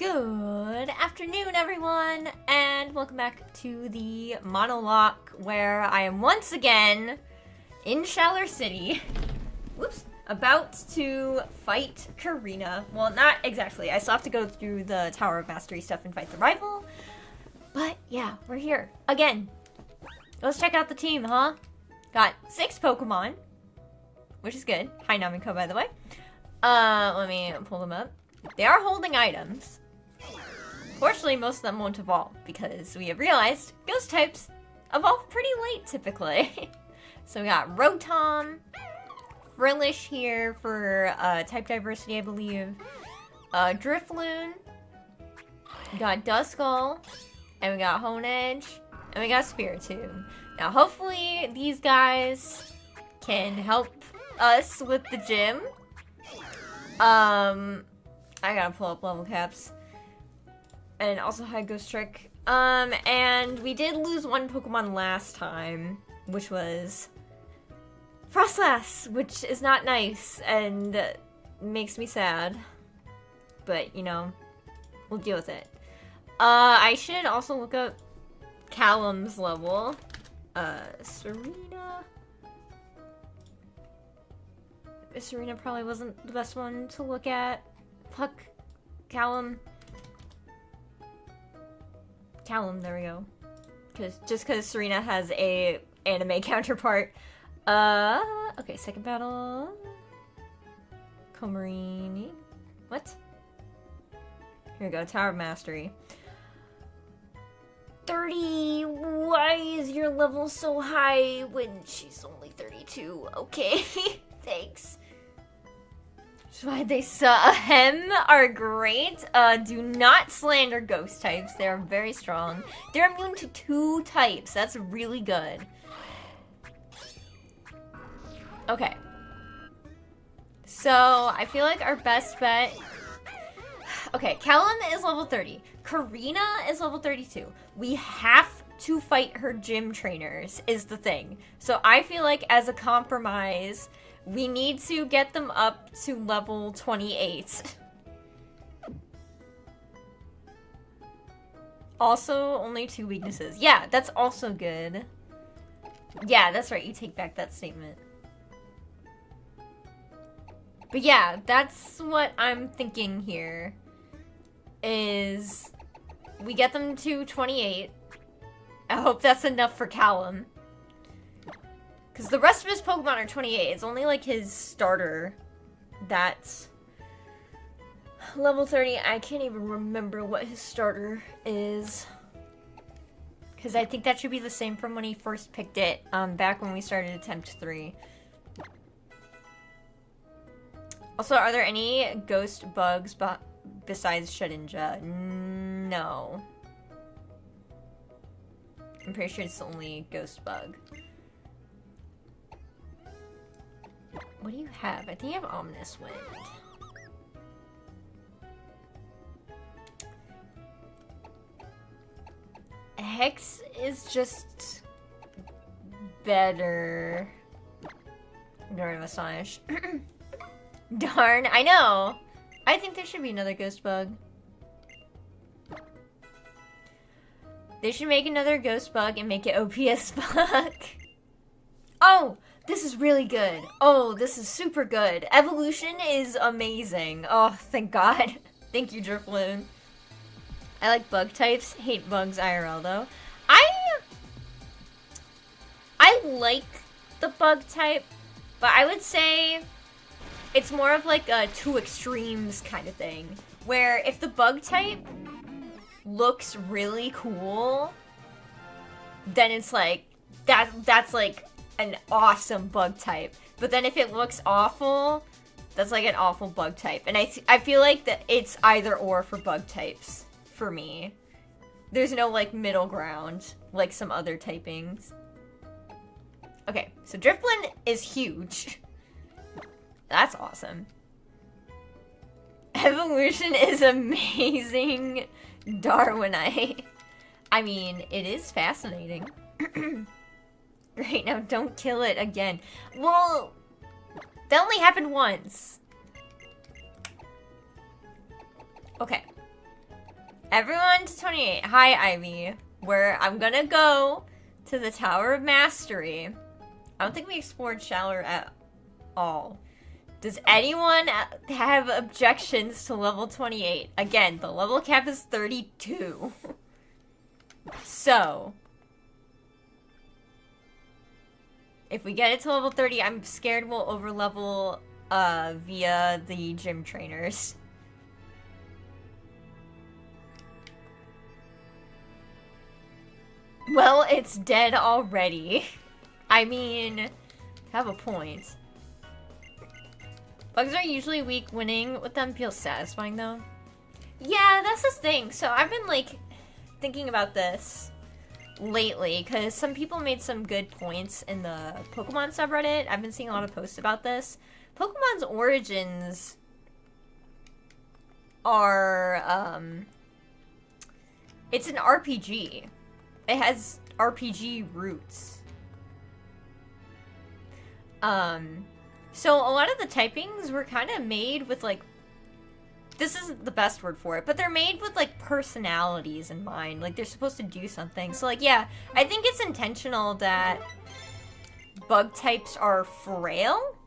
Good afternoon, everyone, and welcome back to the Monolocke, where I am once again in Shaller City. Whoops. About to fight Karina. Well, not exactly. I still have to go through the Tower of Mastery stuff and fight the rival. But yeah, we're here again. Let's check out the team, huh? Got 6 Pokemon, which is good. Hi, Namiko, by the way. Let me pull them up. They are holding items. Fortunately, most of them won't evolve, because we have realized ghost types evolve pretty late, typically. So we got Rotom, Frillish here for type diversity, I believe. Drifloon. We got Duskull. And we got Honedge. And we got Spiritomb. Now, hopefully, these guys can help us with the gym. I gotta pull up level caps. And also high Ghost Trick. And we did lose one Pokemon last time, which was Frostlass, which is not nice and makes me sad. But, you know, we'll deal with it. I should also look up Callum's level. Serena. Serena probably wasn't the best one to look at. Fuck. Callum, there we go. Just because Serena has a anime counterpart. Okay, second battle. Comarini. What? Here we go, Tower of Mastery. 30! Why is your level so high when she's only 32? Okay, thanks. Why they are great. Do not slander ghost types. They are very strong. They're immune to 2 types. That's really good. Okay. So, I feel like our best bet... Okay, Callum is level 30. Karina is level 32. We have to fight her gym trainers, is the thing. So I feel like as a compromise, we need to get them up to level 28. Also, only 2 weaknesses. Yeah, that's also good. Yeah, that's right. You take back that statement. But yeah, that's what I'm thinking here. Is we get them to 28. I hope that's enough for Callum. Because the rest of his Pokemon are 28. It's only like his starter that's level 30. I can't even remember what his starter is. Because I think that should be the same from when he first picked it, back when we started Attempt 3. Also, are there any ghost bugs besides Shedinja? No. I'm pretty sure it's the only ghost bug. What do you have? I think you have Ominous Wind. Hex is just better. Darn, Astonish. Darn, I know! I think there should be another ghost bug. They should make another ghost bug and make it OPS bug. Oh! This is really good. Oh, this is super good. Evolution is amazing. Oh, thank God. Thank you, Drifloon. I like bug types. Hate bugs IRL, though. I like the bug type, but I would say it's more of like a 2 extremes kind of thing. Where if the bug type looks really cool, then it's like, that's like an awesome bug type. But then if it looks awful, that's like an awful bug type. And I feel like that it's either or for bug types for me. There's no like middle ground like some other typings. Okay, so Drifloon is huge. That's awesome. Evolution is amazing. Darwinite. I mean, it is fascinating. Great, now don't kill it again. Well, that only happened once. Okay. Everyone to 28. Hi, Ivy. Where I'm gonna go to the Tower of Mastery. I don't think we explored Shaller at all. Does anyone have objections to level 28? Again, the level cap is 32. So, if we get it to level 30, I'm scared we'll overlevel via the gym trainers. Well, it's dead already. I mean, have a point. Bugs are usually weak. Winning with them feels satisfying, though. Yeah, that's the thing. So I've been, like, thinking about this lately, because some people made some good points in the Pokemon subreddit. I've been seeing a lot of posts about this. Pokemon's origins are, it's an RPG. It has RPG roots. So a lot of the typings were kind of made with, like, this isn't the best word for it, but they're made with, like, personalities in mind. Like, they're supposed to do something. So, like, yeah, I think it's intentional that bug types are frail,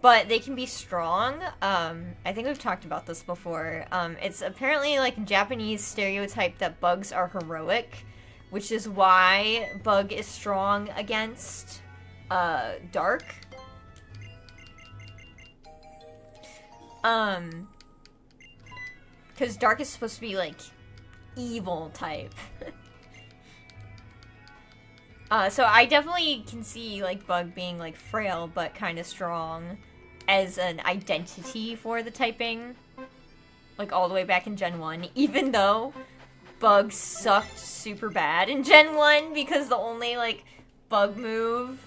but they can be strong. I think we've talked about this before. It's apparently, like, a Japanese stereotype that bugs are heroic, which is why Bug is strong against Dark. Because Dark is supposed to be, like, evil type. So I definitely can see, like, Bug being, like, frail but kind of strong as an identity for the typing. Like, all the way back in Gen 1, even though Bug sucked super bad in Gen 1 because the only, like, Bug move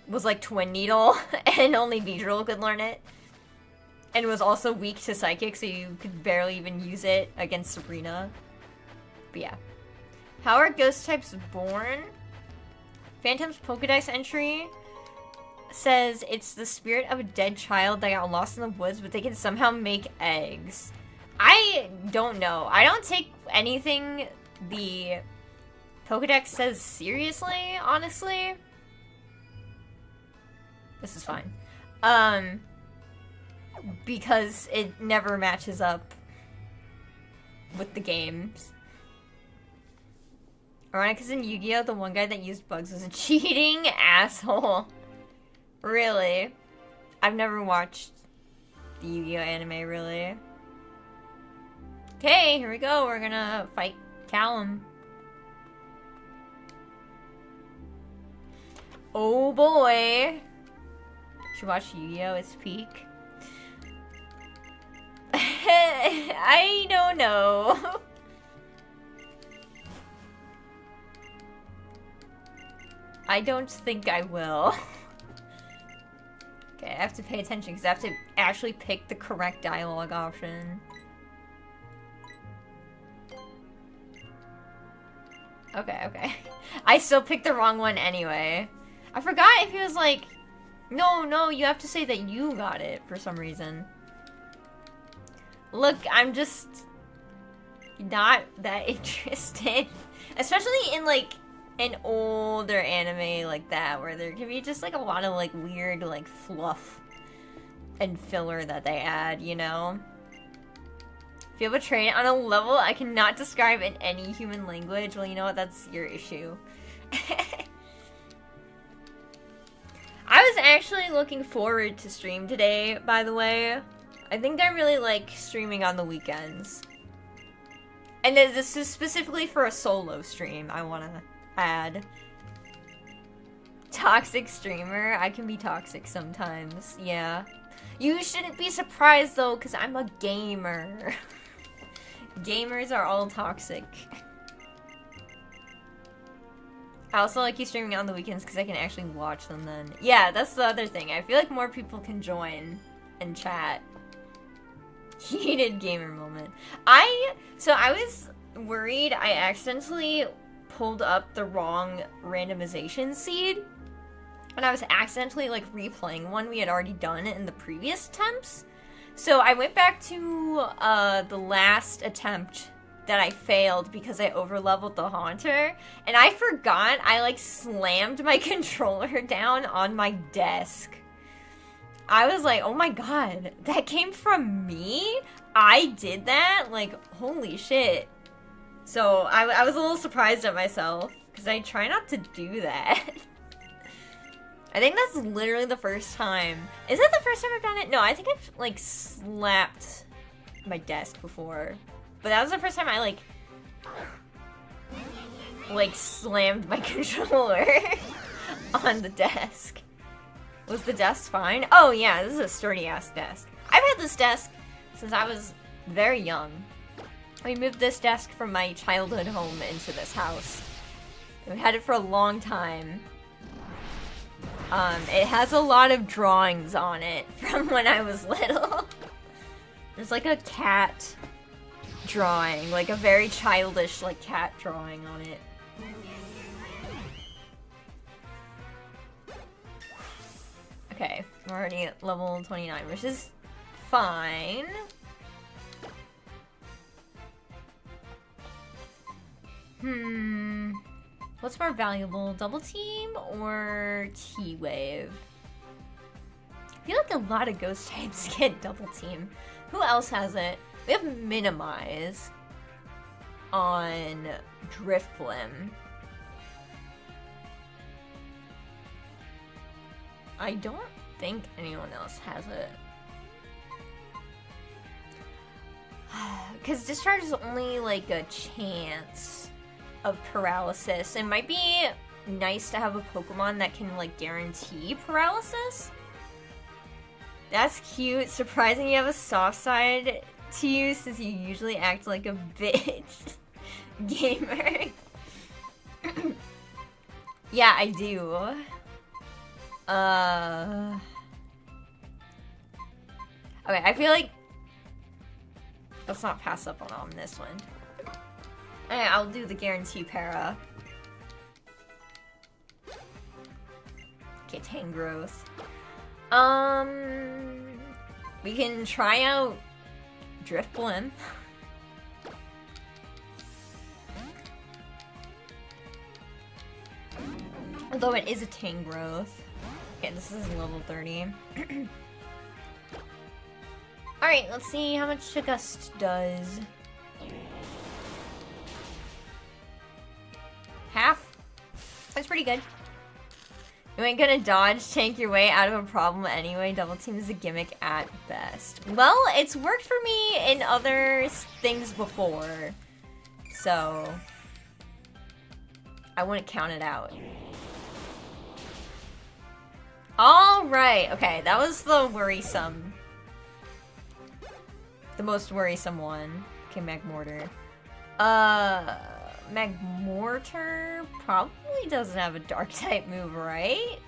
was, like, Twin Needle, and only Beedrill could learn it. And it was also weak to Psychic, so you could barely even use it against Sabrina. But yeah. How are ghost types born? Phantom's Pokedex entry says it's the spirit of a dead child that got lost in the woods, but they can somehow make eggs. I don't know. I don't take anything the Pokedex says seriously, honestly. This is fine. Because it never matches up with the games. Ironic, in Yu-Gi-Oh! The one guy that used bugs was a cheating asshole. Really? I've never watched the Yu-Gi-Oh! Anime, really. Okay, here we go. We're gonna fight Callum. Oh boy. Should watch Yu-Gi-Oh! Its peak. I don't know. I don't think I will. Okay, I have to pay attention because I have to actually pick the correct dialogue option. Okay. I still picked the wrong one anyway. I forgot if he was like, no, you have to say that you got it for some reason. Look, I'm just not that interested. Especially in, like, an older anime like that, where there can be just, like, a lot of, like, weird, like, fluff and filler that they add, you know? If you have a trait on a level I cannot describe in any human language, well, you know what? That's your issue. I was actually looking forward to stream today, by the way. I think I really like streaming on the weekends. And this is specifically for a solo stream, I want to add. Toxic streamer? I can be toxic sometimes, yeah. You shouldn't be surprised, though, because I'm a gamer. Gamers are all toxic. I also like you streaming on the weekends because I can actually watch them then. Yeah, that's the other thing. I feel like more people can join and chat. Heated gamer moment. So I was worried I accidentally pulled up the wrong randomization seed. And I was accidentally, like, replaying one we had already done in the previous attempts. So I went back to the last attempt that I failed because I overleveled the Haunter, and I forgot I, like, slammed my controller down on my desk. I was like, oh my god, that came from me? I did that? Like, holy shit. So, I was a little surprised at myself, because I try not to do that. I think that's literally the first time. Is that the first time I've done it? No, I think I've, like, slapped my desk before. But that was the first time I, like slammed my controller on the desk. Was the desk fine? Oh yeah, this is a sturdy-ass desk. I've had this desk since I was very young. We moved this desk from my childhood home into this house. We've had it for a long time. It has a lot of drawings on it from when I was little. There's like a cat drawing, like a very childish, like, cat drawing on it. Okay, we're already at level 29, which is fine. What's more valuable, double team or T-Wave? I feel like a lot of ghost types get double team. Who else has it? We have minimize on Driftblim. I don't think anyone else has it. Because discharge is only like a chance of paralysis. It might be nice to have a Pokemon that can like guarantee paralysis. That's cute. Surprising you have a soft side to you since you usually act like a bitch gamer. Yeah, I do. Okay, I feel like let's not pass up on this one. Alright, I'll do the guarantee para. Okay, Tangrowth. We can try out Driftblim. Although it is a Tangrowth. Okay, this is level 30. Alright, let's see how much a Gust does. Half? That's pretty good. You ain't gonna dodge, tank your way out of a problem anyway. Double team is a gimmick at best. Well, it's worked for me in other things before. So I wouldn't count it out. Alright, okay, that was the worrisome. The most worrisome one. Okay, Magmortar. Magmortar probably doesn't have a dark type move, right?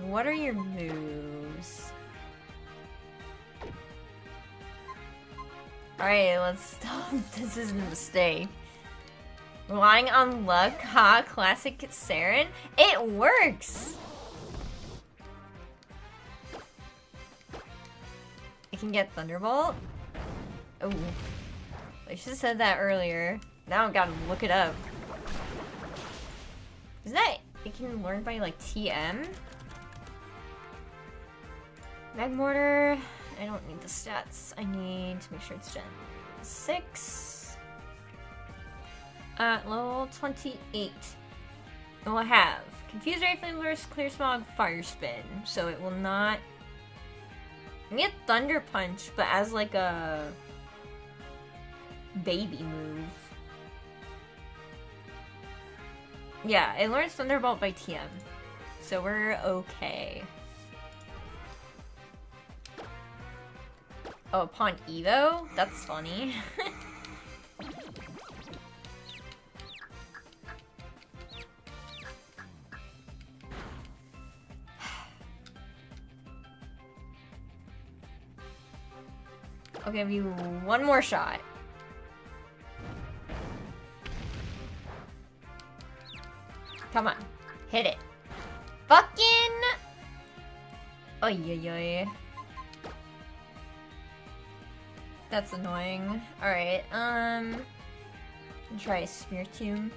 What are your moves? Alright, let's stop. This is a mistake. Relying on luck, ha, classic Saren. It works! It can get Thunderbolt? Oh. I should have said that earlier. Now I've got to look it up. Is that... it can learn by, like, TM? Magmortar... I don't need the stats. I need to make sure it's Gen 6. Level 28. It will have Confuse Ray, Flame Burst, Clear Smog, Fire Spin. So it will not... I get Thunder Punch, but as like a... baby move. Yeah, it learns Thunderbolt by TM. So we're okay. Oh, upon Evo? That's funny. I'll give you one more shot. Come on. Hit it. Fucking... Oy, oy, oy. That's annoying. Alright, try a Smear Tomb.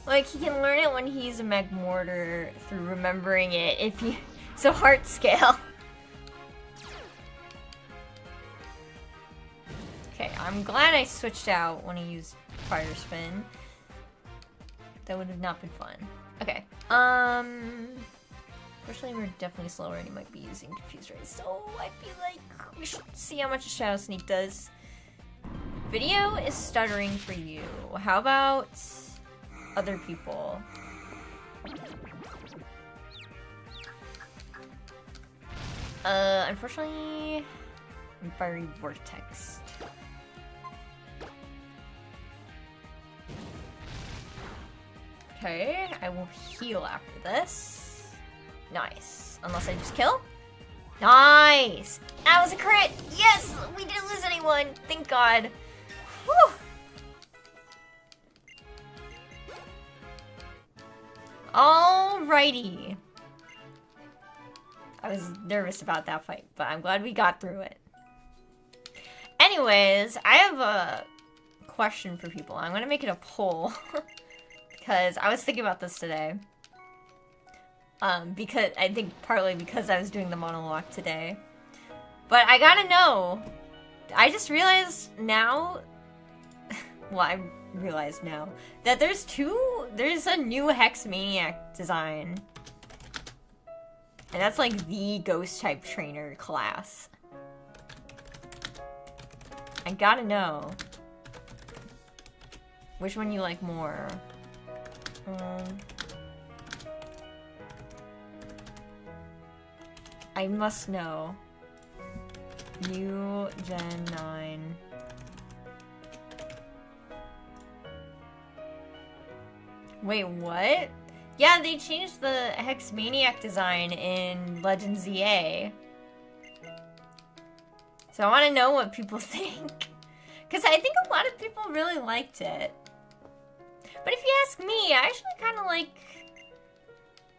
Like, he can learn it when he's a Magmortar through remembering it if you... So, heart scale. Okay, I'm glad I switched out when I used Fire Spin. That would have not been fun. Okay, Unfortunately, we're definitely slower and he might be using Confuse Ray, so I feel like we should see how much a Shadow Sneak does. Video is stuttering for you. How about other people? Unfortunately, I'm Fiery Vortex. Okay, I will heal after this. Nice. Unless I just kill? Nice! That was a crit! Yes! We didn't lose anyone! Thank God. Whew! Alrighty. I was nervous about that fight, but I'm glad we got through it. Anyways, I have a question for people. I'm gonna make it a poll. Because I was thinking about this today. Because I think partly because I was doing the monologue today. But I gotta know. I just realized now. Well, I realized now that there's a new Hex Maniac design. And that's like the ghost type trainer class. I gotta know. Which one you like more? I must know. New Gen 9. Wait, what? Yeah, they changed the Hex Maniac design in Legends ZA. So I want to know what people think. Because I think a lot of people really liked it. But if you ask me, I actually kind of like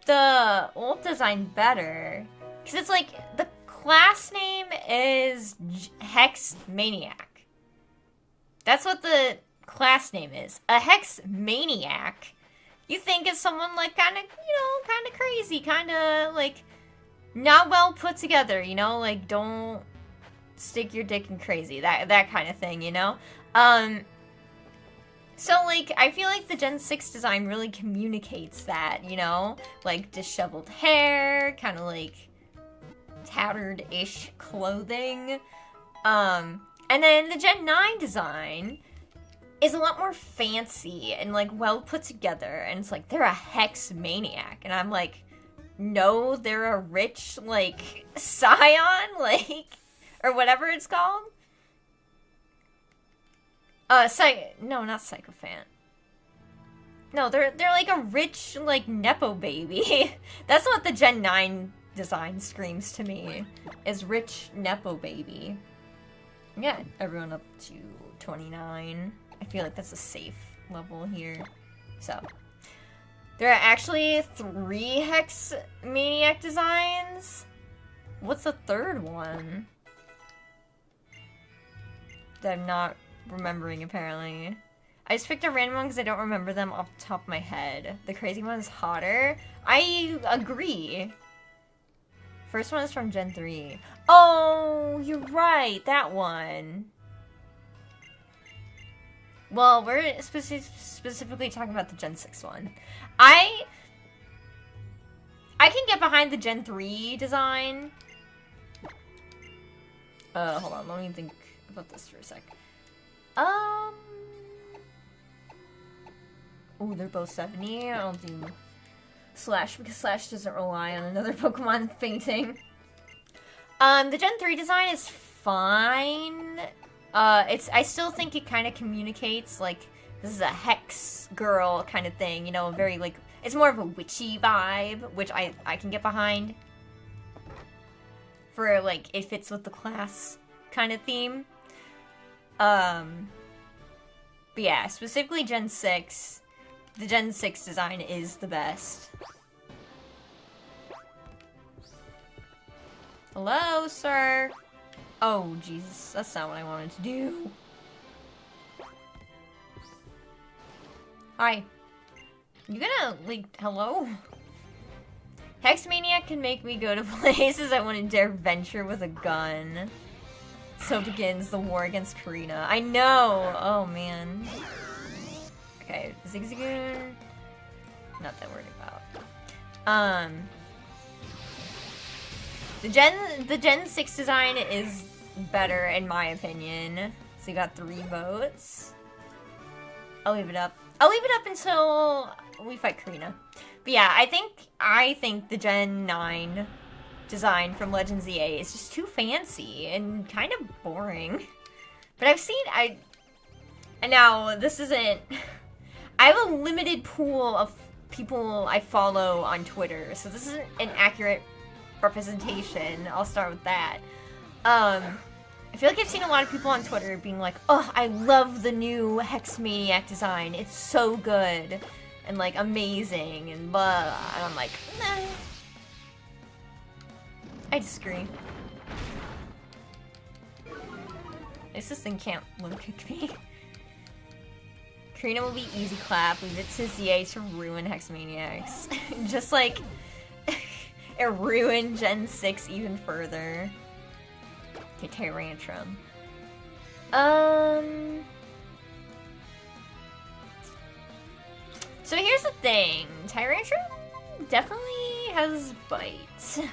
the old design better. Because it's like, the class name is Hex Maniac. That's what the class name is. A Hex Maniac. You think it's someone like kind of, kind of crazy, kind of like not well put together, like don't stick your dick in crazy, that kind of thing, So, like, I feel like the Gen 6 design really communicates that, like disheveled hair, kind of like tattered-ish clothing. And then the Gen 9 design is a lot more fancy and, like, well put together. And it's like, they're a Hex Maniac. And I'm like, no, they're a rich, like, scion, like, or whatever it's called. No, not Sycophant. No, they're like a rich, like, Nepo baby. That's what the Gen 9 design screams to me, is rich Nepo baby. Yeah, everyone up to 29. I feel like that's a safe level here. So, there are actually 3 Hex Maniac designs. What's the third one? That I'm not remembering, apparently. I just picked a random one because I don't remember them off the top of my head. The crazy one is hotter. I agree. First one is from Gen 3. Oh, you're right. That one. Well, we're specifically talking about the Gen 6 one. I can get behind the Gen 3 design. Hold on. Let me think about this for a sec. Oh, they're both 70. I'll do Slash because Slash doesn't rely on another Pokemon fainting. The Gen 3 design is fine. I still think it kind of communicates, like, this is a Hex girl kind of thing, very, like, it's more of a witchy vibe, which I can get behind. For, like, it fits with the class kind of theme. But yeah, specifically Gen 6, the Gen 6 design is the best. Hello, sir. Oh, Jesus. That's not what I wanted to do. Hi. You gonna, like, hello? Hexmaniac can make me go to places I wouldn't dare venture with a gun. So begins the war against Karina. I know! Oh, man. Okay, Zigzagoon. Not that worried about. The Gen 6 design is better, in my opinion. So you got 3 votes. I'll leave it up. I'll leave it up until we fight Karina. But yeah, I think the Gen 9 design from Legends EA is just too fancy and kind of boring. But I've seen, now this isn't, I have a limited pool of people I follow on Twitter, so this isn't an accurate representation. I'll start with that. I feel like I've seen a lot of people on Twitter being like, oh, I love the new Hexmaniac design. It's so good. And, like, amazing. And blah. And I'm like, nah. I disagree. This thing can't low kick me. Karina will be easy clap. Leave it to ZA to ruin Hexmaniacs. Just like, it ruined Gen 6 even further. Okay, Tyrantrum. So here's the thing. Tyrantrum definitely has bites. I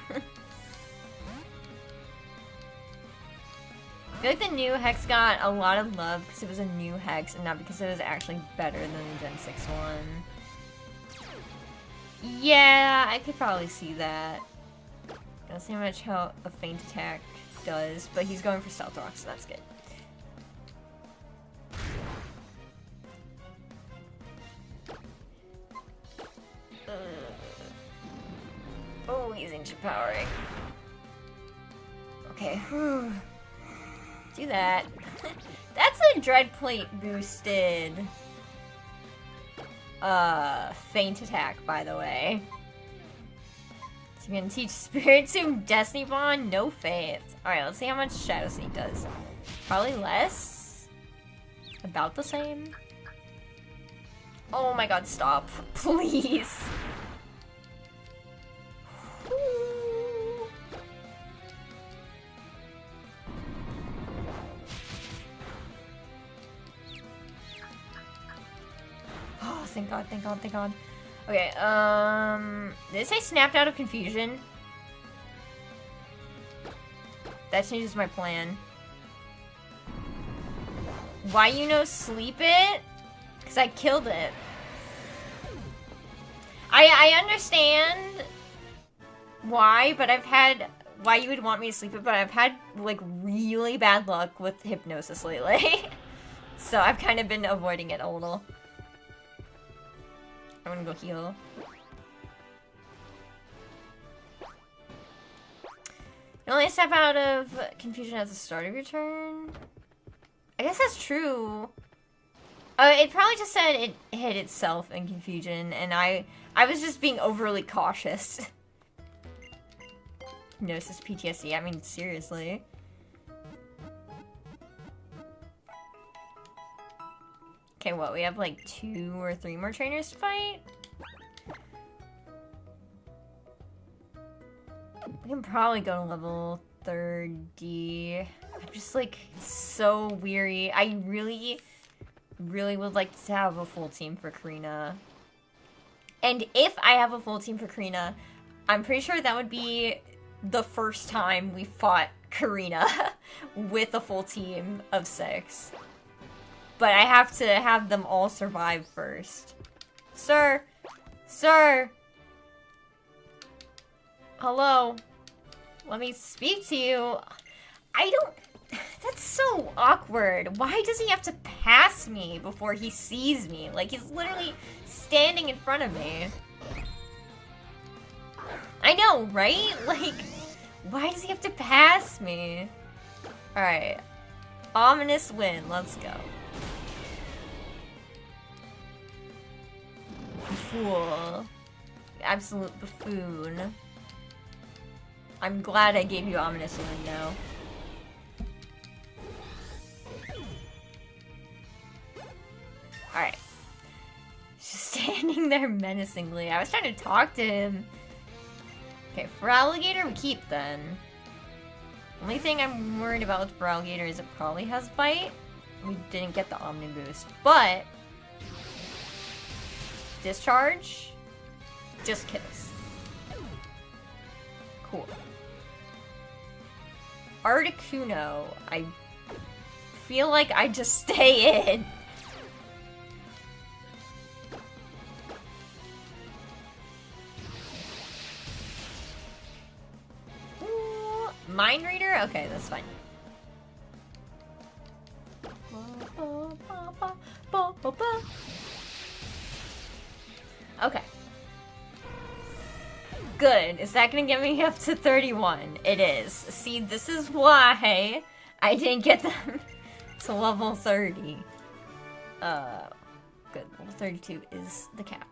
feel like the new Hex got a lot of love because it was a new Hex and not because it was actually better than the Gen 6 one. Yeah, I could probably see that. I don't see much how a feint attack does, but he's going for Stealth Rock, so that's good. Oh, he's ancient powering. Okay. Do that. That's a Dreadplate boosted feint attack, by the way. So you're gonna teach Spirit to Destiny Bond? No faith. Alright, let's see how much Shadow Sneak does. Probably less? About the same? Oh my god, stop. Please. Oh, thank god, thank god, thank god. Okay, did it say snapped out of confusion? That changes my plan. Why you no sleep it? Because I killed it. I understand why, but why you would want me to sleep it, but I've had, like, really bad luck with hypnosis lately. So I've kind of been avoiding it a little. I'm gonna go heal. You only step out of confusion at the start of your turn? I guess that's true. It probably just said it hit itself in confusion, and I was just being overly cautious. Hypnosis PTSD, I mean, seriously. Okay, what, we have like 2 or 3 more trainers to fight? We can probably go to level 30. I'm just like so weary. I really would like to have a full team for Karina. And if I have a full team for Karina, I'm pretty sure that would be the first time we fought Karina with a full team of 6. But I have to have them all survive first. Sir! Sir! Hello? Let me speak to you. I don't... That's so awkward. Why does he have to pass me before he sees me? Like, he's literally standing in front of me. I know, right? Like, why does he have to pass me? Alright. Ominous win. Let's go. Fool. Absolute buffoon. I'm glad I gave you Ominous Wind now. Alright. Just standing there menacingly. I was trying to talk to him. Okay, for Alligator, we keep then. Only thing I'm worried about with for Alligator is it probably has Bite. We didn't get the Omni Boost, but... Discharge? Just kiss. Cool. Articuno. I feel like I just stay in. Ooh, Mind Reader? Okay, that's fine. Okay. Good. Is that gonna get me up to 31? It is. See, this is why I didn't get them to level 30. Good. Level 32 is the cap.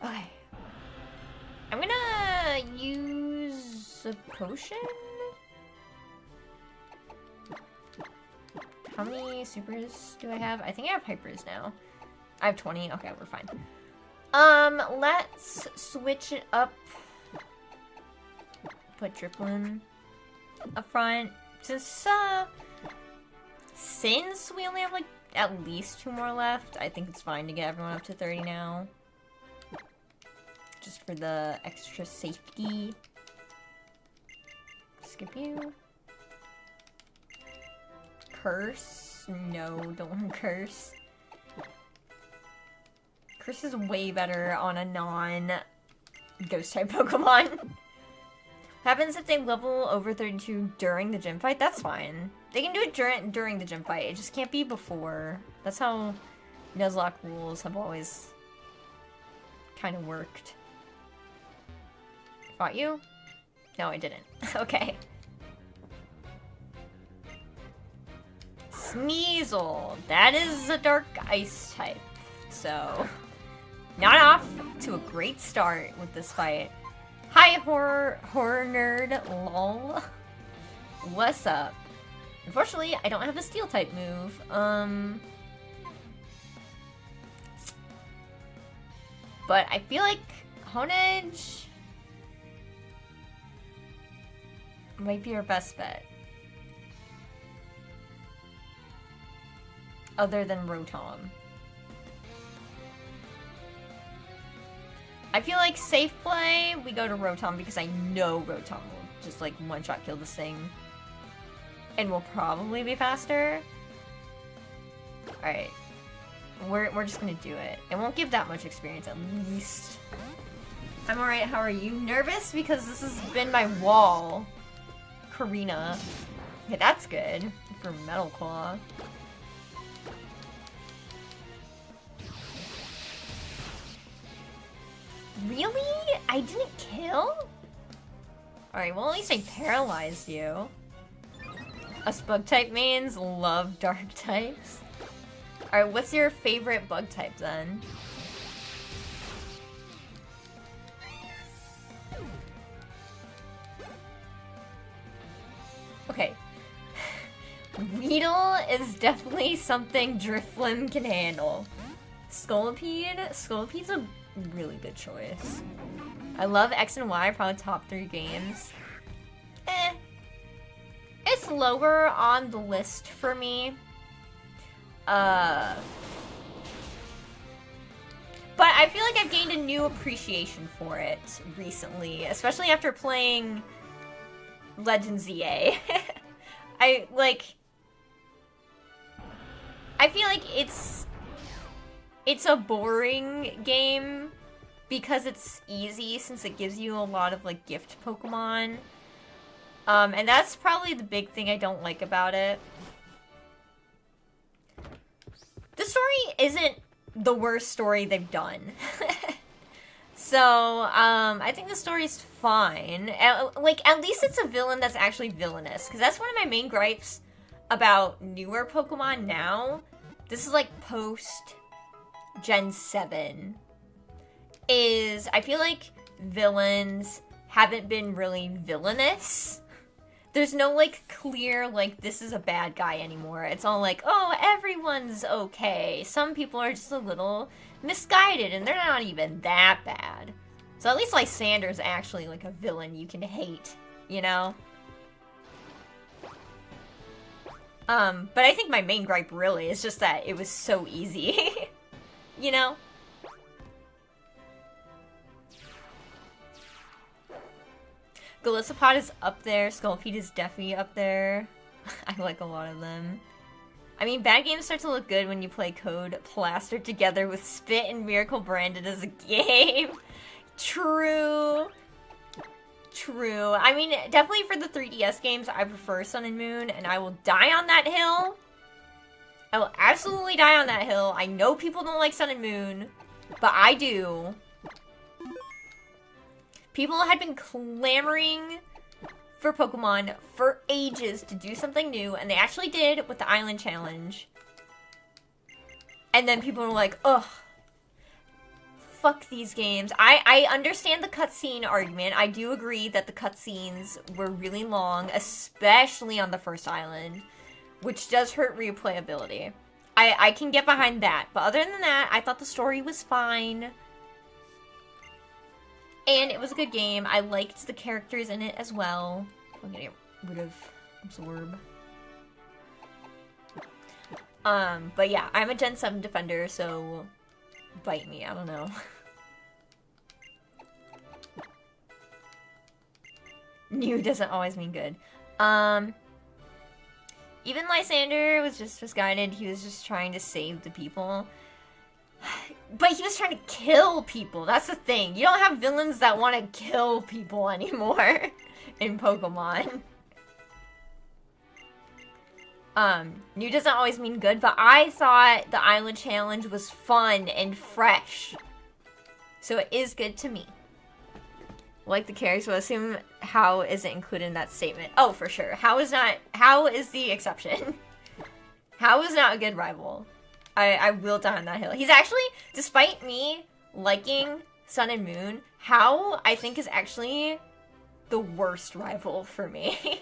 Okay. I'm gonna use a potion? How many supers do I have? I think I have hypers now. I have 20. Okay, we're fine. Let's switch it up. Put Driplin up front. Since we only have, like, at least 2 more left, I think it's fine to get everyone up to 30 now. Just for the extra safety. Skip you. Curse? No, don't want to curse. Curse is way better on a non-ghost type Pokemon. What happens if they level over 32 during the gym fight? That's fine. They can do it during the gym fight. It just can't be before. That's how Nuzlocke rules have always kind of worked. Fought you? No, I didn't. Okay. Sneasel. That is a dark ice type. So, not off to a great start with this fight. Hi, horror nerd, lol. What's up? Unfortunately, I don't have a steel type move. But I feel like Honedge might be our best bet. Other than Rotom. I feel like safe play, we go to Rotom because I know Rotom will just like one-shot kill this thing. And will probably be faster. Alright. We're just gonna do it. It won't give that much experience at least. I'm alright, how are you? Nervous because this has been my wall. Karina. Okay, that's good. For Metal Claw. Really? I didn't kill? Alright, well at least I paralyzed you. Us bug type mains love dark types. Alright, what's your favorite bug type then? Okay. Weedle is definitely something Drifblim can handle. Scolipede? Scollipede's a really good choice. I love X and Y, probably top 3 games. It's lower on the list for me. But I feel like I've gained a new appreciation for it recently, especially after playing Legends EA. I feel like it's a boring game because it's easy since it gives you a lot of like gift Pokemon. And that's probably the big thing I don't like about it. The story isn't the worst story they've done. So, I think the story's fine. At least it's a villain that's actually villainous. Because that's one of my main gripes about newer Pokemon now. This is like post Gen 7. is I feel like villains haven't been really villainous. There's no, like, clear, like, this is a bad guy anymore. It's all like, oh, everyone's okay. Some people are just a little misguided, and they're not even that bad. So at least Lysander's actually, like, a villain you can hate, you know? But I think my main gripe, really, is just that it was so easy. You know? Galissapod is up there. Skullpede is definitely up there. I like a lot of them. I mean, bad games start to look good when you play Code plastered together with Spit and Miracle branded as a game. True. True. I mean, definitely for the 3DS games, I prefer Sun and Moon, and I will die on that hill. I will absolutely die on that hill. I know people don't like Sun and Moon, but I do. People had been clamoring for Pokemon for ages to do something new, and they actually did with the Island Challenge. And then people were like, ugh, fuck these games. I understand the cutscene argument. I do agree that the cutscenes were really long, especially on the first island, which does hurt replayability. I can get behind that, but other than that, I thought the story was fine. And it was a good game. I liked the characters in it as well. I'm gonna get rid of Absorb. But yeah, I'm a Gen 7 defender, so bite me, I don't know. New doesn't always mean good. Even Lysander was just misguided. He was just trying to save the people. But he was trying to kill people. That's the thing. You don't have villains that want to kill people anymore in Pokemon. New doesn't always mean good, but I thought the Island Challenge was fun and fresh. So it is good to me. Like the characters, will assume How isn't included in that statement. Oh, for sure. How is the exception. How is not a good rival. I will die on that hill. He's actually, despite me liking Sun and Moon, How, I think, is actually the worst rival for me.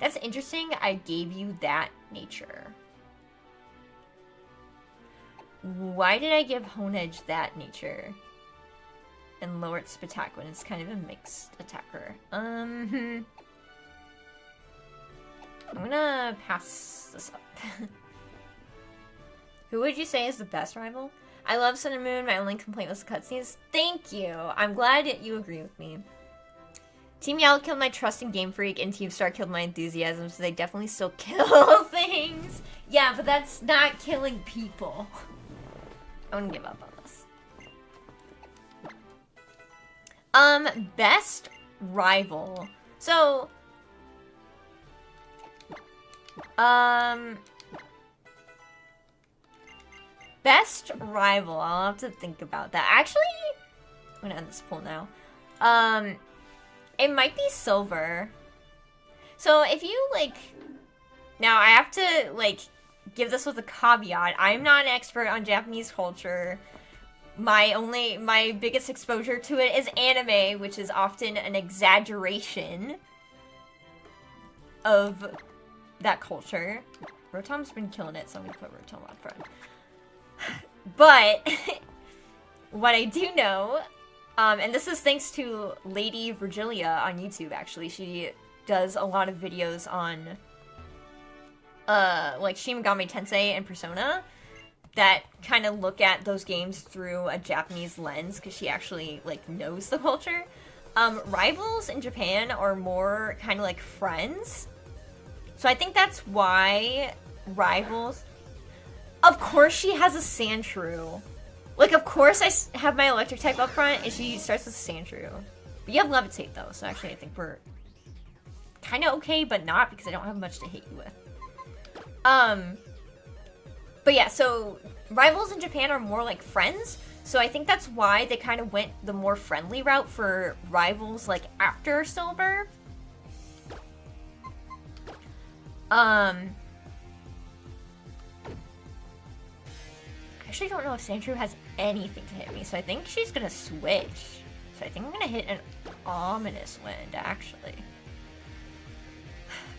That's interesting. I gave you that nature. Why did I give Honedge that nature? And lower its attack when it's kind of a mixed attacker. I'm gonna pass this up. Who would you say is the best rival? I love Sun and Moon. My only complaint was the cutscenes. Thank you. I'm glad you agree with me. Team Yell killed my trust in Game Freak, and Team Star killed my enthusiasm, so they definitely still kill things. Yeah, but that's not killing people. I'm gonna give up on this. Best rival. So, best rival. I'll have to think about that. Actually, I'm gonna end this poll now. It might be Silver. So if you, like... Now, I have to, like, give this with a caveat. I'm not an expert on Japanese culture. My biggest exposure to it is anime, which is often an exaggeration of that culture. Rotom's been killing it, so I'm gonna put Rotom on front. But, what I do know... and this is thanks to Lady Virgilia on YouTube, actually. She does a lot of videos on, like, Shin Megami Tensei and Persona that kind of look at those games through a Japanese lens, because she actually, like, knows the culture. Rivals in Japan are more kind of like friends. So I think that's why rivals... Of course she has a Sandshrew. Like, of course I have my electric type up front, and she starts with Sandshrew. But you have Levitate, though, so actually I think we're kind of okay, but not, because I don't have much to hit you with. But yeah, so rivals in Japan are more like friends, so I think that's why they kind of went the more friendly route for rivals, like, after Silver. actually don't know if Sandshrew has anything to hit me, so I think she's gonna switch. So I think I'm gonna hit an Ominous Wind, actually.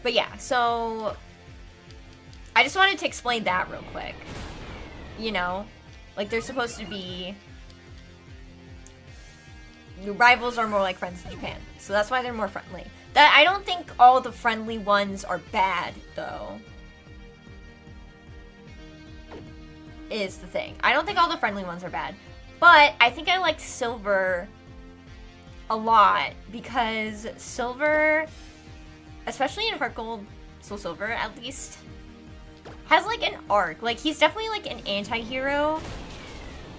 But yeah, so I just wanted to explain that real quick. You know, like they're supposed to be... The rivals are more like friends in Japan, so that's why they're more friendly. That I don't think all the friendly ones are bad, though. Is the thing. I don't think all the friendly ones are bad. But I think I like Silver a lot because Silver, especially in Heart Gold, Soul Silver at least, has like an arc. Like he's definitely like an anti-hero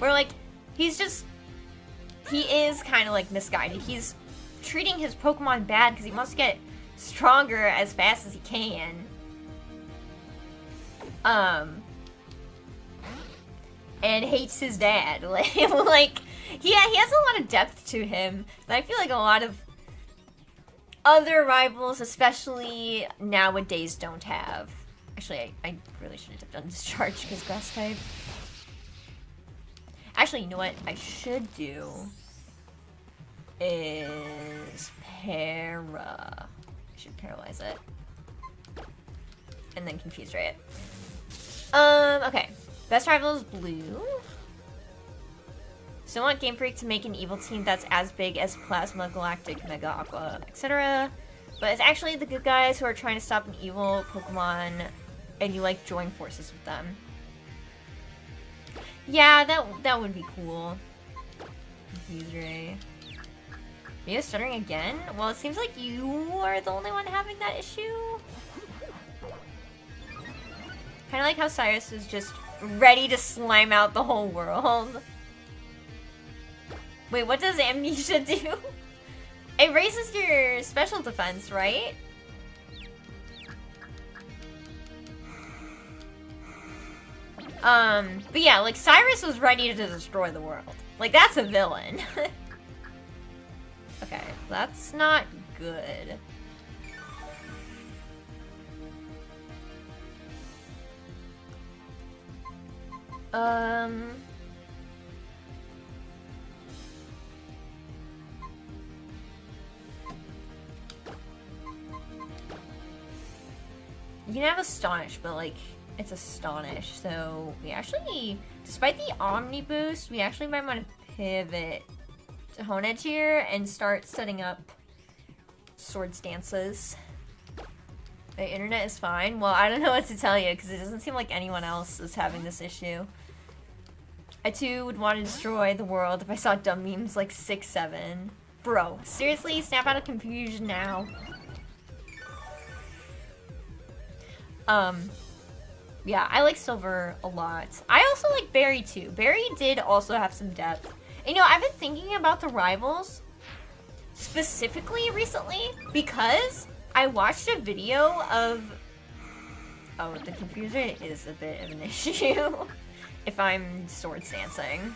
where like he's just, he is kind of like misguided. He's treating his Pokemon bad because he wants to get stronger as fast as he can. And hates his dad. Like he has a lot of depth to him that I feel like a lot of other rivals, especially nowadays, don't have. Actually, I really should have done Discharge because Grass type. Actually, you know what I should do is I should paralyze it. And then Confuse Ray it. Okay. Best rival is Blue. Still want Game Freak to make an evil team that's as big as Plasma, Galactic, Mega Aqua, etc. But it's actually the good guys who are trying to stop an evil Pokemon and you like join forces with them. Yeah, that would be cool. Confuse Ray. Are you stuttering again? Well, it seems like you are the only one having that issue. Kind of like how Cyrus is just ready to slime out the whole world. Wait, what does Amnesia do? It raises your special defense, right? But yeah, like Cyrus was ready to destroy the world. Like that's a villain. Okay, that's not good. You can have Astonish, but like, it's Astonish, so we actually, despite the Omni boost, we actually might want to pivot to Honedge here and start setting up Sword Stances. The internet is fine. Well, I don't know what to tell you, because it doesn't seem like anyone else is having this issue. I too would want to destroy the world if I saw dumb memes like 6-7. Bro, seriously? Snap out of confusion now. Yeah, I like Silver a lot. I also like Berry too. Berry did also have some depth. You know, I've been thinking about the rivals specifically recently because I watched a video of... Oh, the confusion is a bit of an issue if I'm Sword Stancing.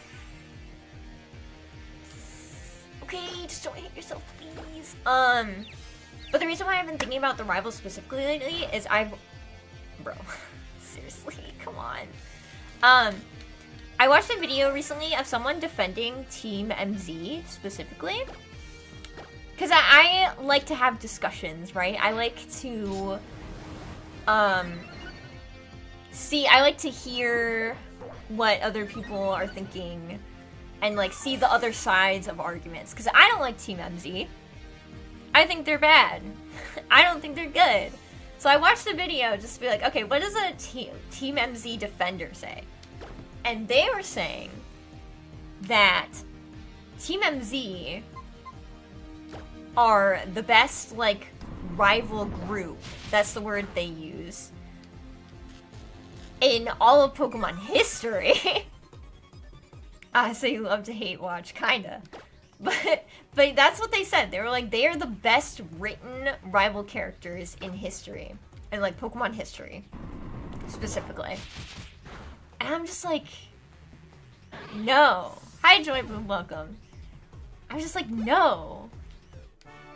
Okay, just don't hit yourself, please. But the reason why I've been thinking about the rivals specifically lately is Bro, seriously, come on. I watched a video recently of someone defending Team MZ specifically. Because I like to have discussions, right? I like to, I like to hear what other people are thinking and, like, see the other sides of arguments. Because I don't like Team MZ. I think they're bad. I don't think they're good. So I watched the video just to be like, okay, what does a Team MZ defender say? And they were saying that Team MZ are the best, like, rival group. That's the word they use. In all of Pokemon history. So you love to hate watch, kinda. But that's what they said. They were like, they are the best written rival characters in history. In, like, Pokemon history. Specifically. And I'm just like, no. Hi, Joy Boom, welcome. I'm just like, no.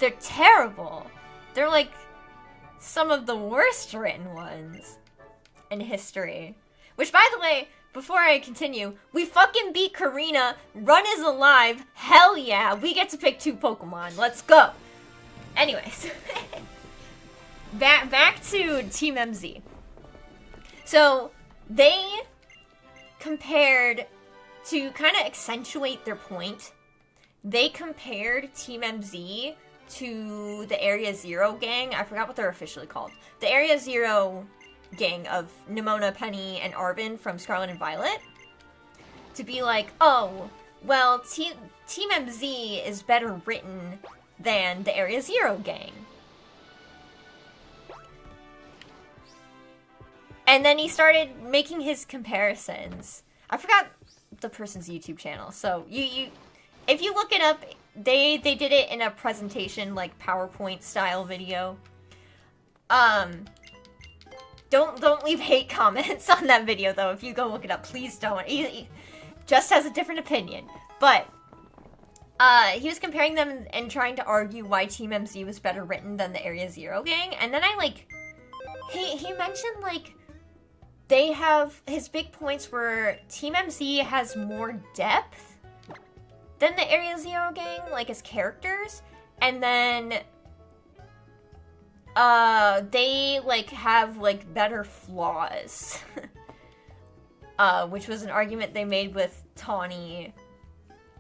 They're terrible. They're, like, some of the worst written ones in history. Which, by the way, before I continue, we fucking beat Karina. Run is alive. Hell yeah. We get to pick 2 Pokemon. Let's go. Anyways. back to Team MZ. So, they compared, to kind of accentuate their point, they compared Team MZ to the Area Zero gang. I forgot what they're officially called. The Area Zero gang of Nimona, Penny, and Arvin from Scarlet and Violet. To be like, oh, well, Team MZ is better written than the Area Zero gang. And then he started making his comparisons. I forgot the person's YouTube channel, so you if you look it up, they did it in a presentation, like PowerPoint style video. Don't leave hate comments on that video though. If you go look it up, please don't. He just has a different opinion. But he was comparing them and trying to argue why Team MZ was better written than the Area Zero gang. And then he mentioned like they have, his big points were Team MZ has more depth than the Area Zero gang, like as characters, and then they like have like better flaws. Which was an argument they made with Tawny,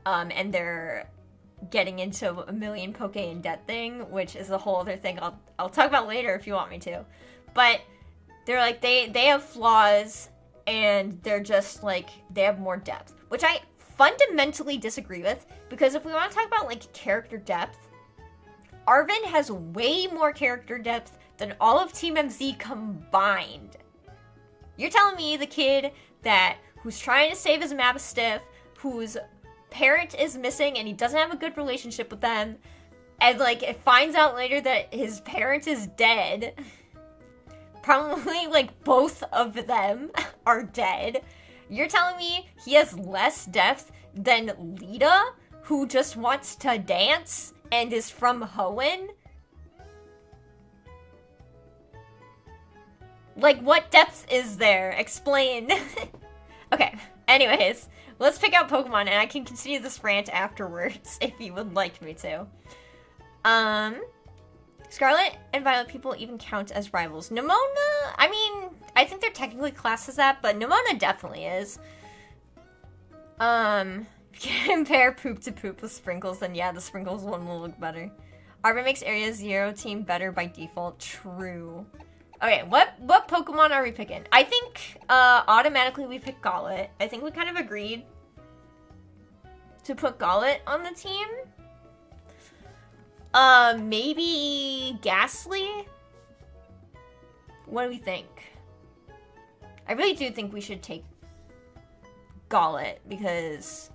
and their getting into a million Poke in debt thing, which is a whole other thing I'll talk about later if you want me to. But they're like, they have flaws, and they're just like, they have more depth, which I fundamentally disagree with, because if we want to talk about like character depth, Arvin has way more character depth than all of Team MZ combined. You're telling me the kid who's trying to save his Mastiff, whose parent is missing and he doesn't have a good relationship with them, and like it finds out later that his parent is dead, probably like both of them are dead. You're telling me he has less depth than Lita, who just wants to dance and is from Hoenn? Like, what depth is there? Explain. Okay, anyways, let's pick out Pokemon, and I can continue this rant afterwards if you would like me to. Scarlet and Violet people even count as rivals. Nimona, I mean, I think they're technically classed as that, but Nimona definitely is. Compare poop to poop with Sprinkles, then yeah, the Sprinkles one will look better. Arvin makes Area Zero team better by default. True. Okay, what Pokemon are we picking? I think automatically we pick Golett. I think we kind of agreed to put Golett on the team. Maybe Ghastly? What do we think? I really do think we should take Golett, because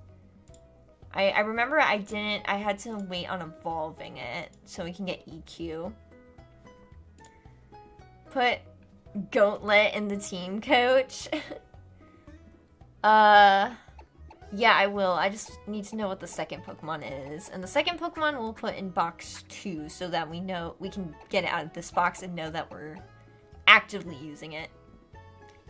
I remember I had to wait on evolving it so we can get EQ. Put Goatlet in the team, coach. Yeah, I will. I just need to know what the second Pokemon is. And the second Pokemon we'll put in box 2 so that we know we can get it out of this box and know that we're actively using it.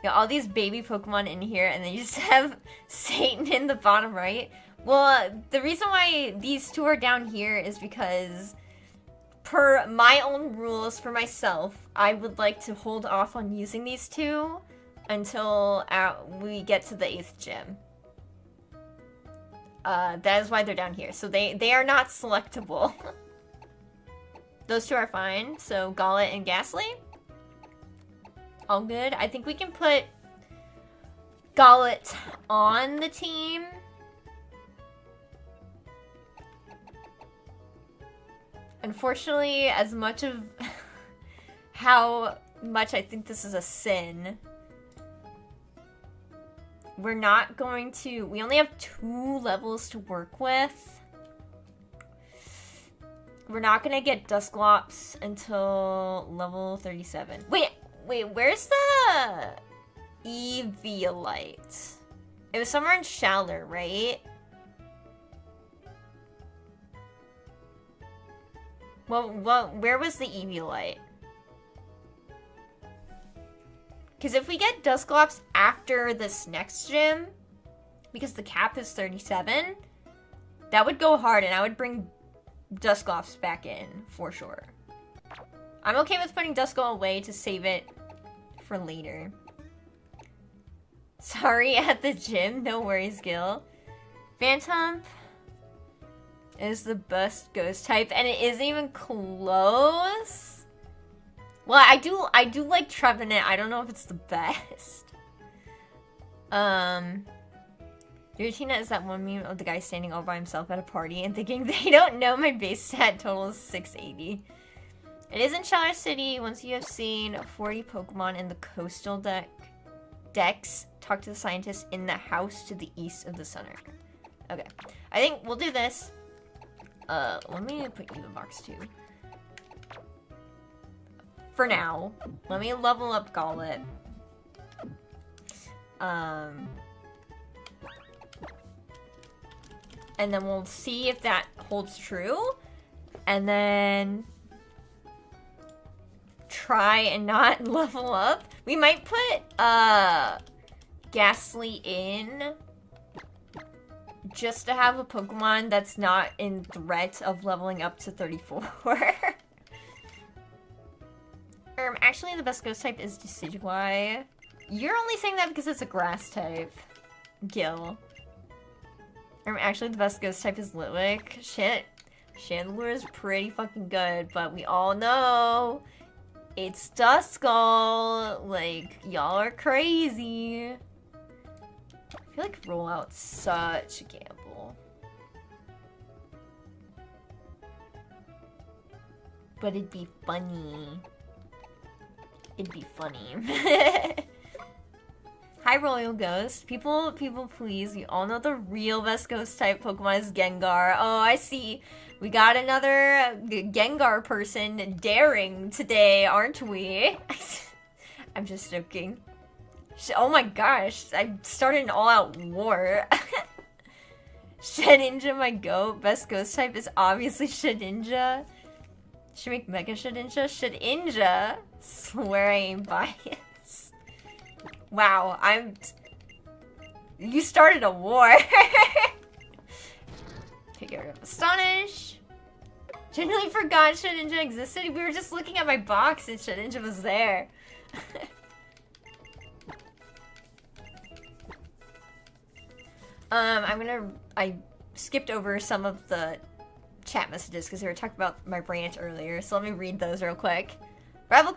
Got all these baby Pokemon in here, and then you just have Satan in the bottom right. Well, the reason why these two are down here is because, per my own rules for myself, I would like to hold off on using these two until we get to the 8th gym. That is why they're down here. So they are not selectable. Those two are fine. So Golett and Ghastly. All good. I think we can put Golett on the team. Unfortunately, as much of how much I think this is a sin, we're not going to... We only have 2 levels to work with. We're not going to get Dusclops until level 37. Wait, where's the Eviolite? It was somewhere in Shallor, right? Well, where was the Eviolite? Because if we get Dusclops after this next gym, because the cap is 37, that would go hard, and I would bring Dusclops back in, for sure. I'm okay with putting Duskull away to save it for later. Sorry, at the gym. No worries, Gil. Phantom is the best ghost type, and it isn't even close. Well, I do like Trevenant. I don't know if it's the best. Giratina is that one meme of the guy standing all by himself at a party and thinking they don't know my base stat total is 680. It is in Shadow City. Once you have seen 40 Pokemon in the coastal decks, talk to the scientists in the house to the east of the center. Okay, I think we'll do this. Let me put you in the box too. For now, let me level up Gauntlet. And then we'll see if that holds true. And then try and not level up. We might put Ghastly in just to have a Pokemon that's not in threat of leveling up to 34. Actually, the best ghost type is Decidueye. You're only saying that because it's a grass type, Gil. Actually, the best ghost type is Litwick. Shit. Chandelure is pretty fucking good, but we all know it's Duskull. Like, y'all are crazy. I feel like Rollout's such a gamble. But it'd be funny. It'd be funny. Hi, Royal Ghost. People, please. We all know the real best ghost type Pokemon is Gengar. Oh, I see. We got another Gengar person daring today, aren't we? I'm just joking. Oh my gosh. I started an all-out war. Shedinja, my goat. Best ghost type is obviously Shedinja. Should make Mega Shedinja? Shedinja? Swear I ain't biased. Wow, you started a war. Take care of Astonish. Genuinely forgot Shedinja existed. We were just looking at my box and Shedinja was there. I skipped over some of the chat messages because they were talking about my branch earlier, so let me read those real quick. Rival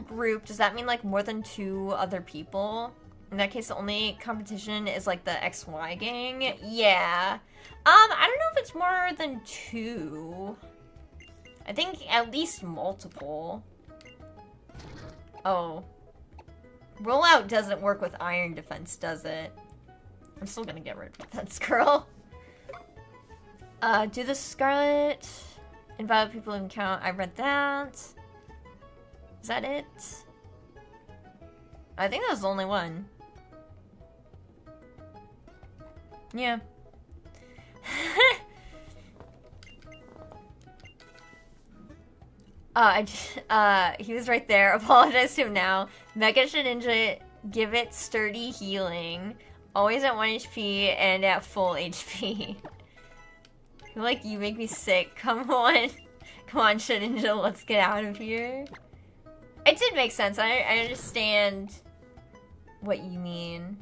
group, does that mean like more than 2 other people? In that case, the only competition is like the XY gang? Yeah. I don't know if it's more than 2. I think at least multiple. Oh. Rollout doesn't work with Iron Defense, does it? I'm still gonna get rid of Defense Girl. Do the Scarlet. Invite people in count. I read that. Is that it? I think that was the only one. Yeah. He was right there. Apologize to him now. Mega Shedinja, give it sturdy healing. Always at 1 HP and at full HP. I feel like you make me sick. Come on. Come on, Shedinja, let's get out of here. It did make sense. I understand what you mean.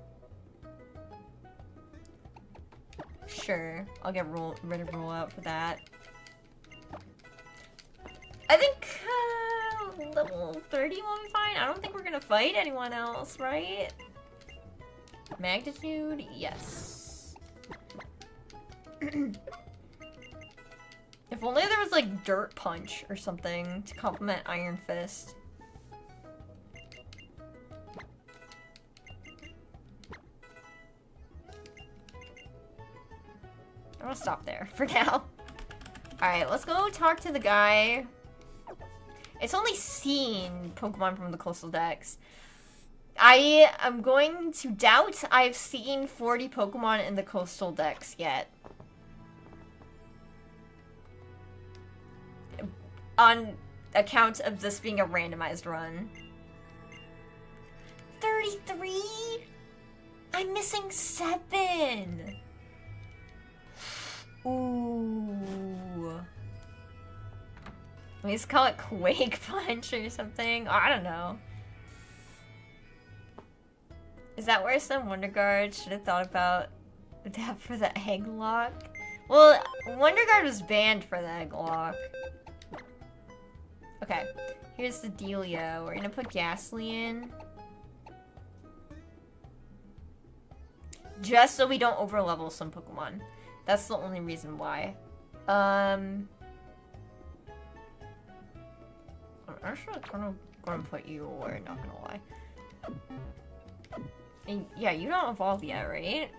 Sure. I'll get rid of Rollout for that. I think level 30 will be fine. I don't think we're gonna fight anyone else, right? Magnitude? Yes. If only there was like Dirt Punch or something to complement Iron Fist. I'm gonna stop there for now. Alright, let's go talk to the guy. It's only seen Pokemon from the coastal decks. I am going to doubt I've seen 40 Pokemon in the coastal decks yet. On account of this being a randomized run. 33? I'm missing 7. Ooh. We just call it Quake Punch or something. Oh, I don't know. Is that worse than Wonder Guard? Should have thought about that for the egg lock. Well, Wonder Guard was banned for the egg lock. Okay, here's the dealio. We're gonna put Ghastly in. Just so we don't overlevel some Pokemon. That's the only reason why. I'm actually gonna put you away, not gonna lie. And yeah, you don't evolve yet, right?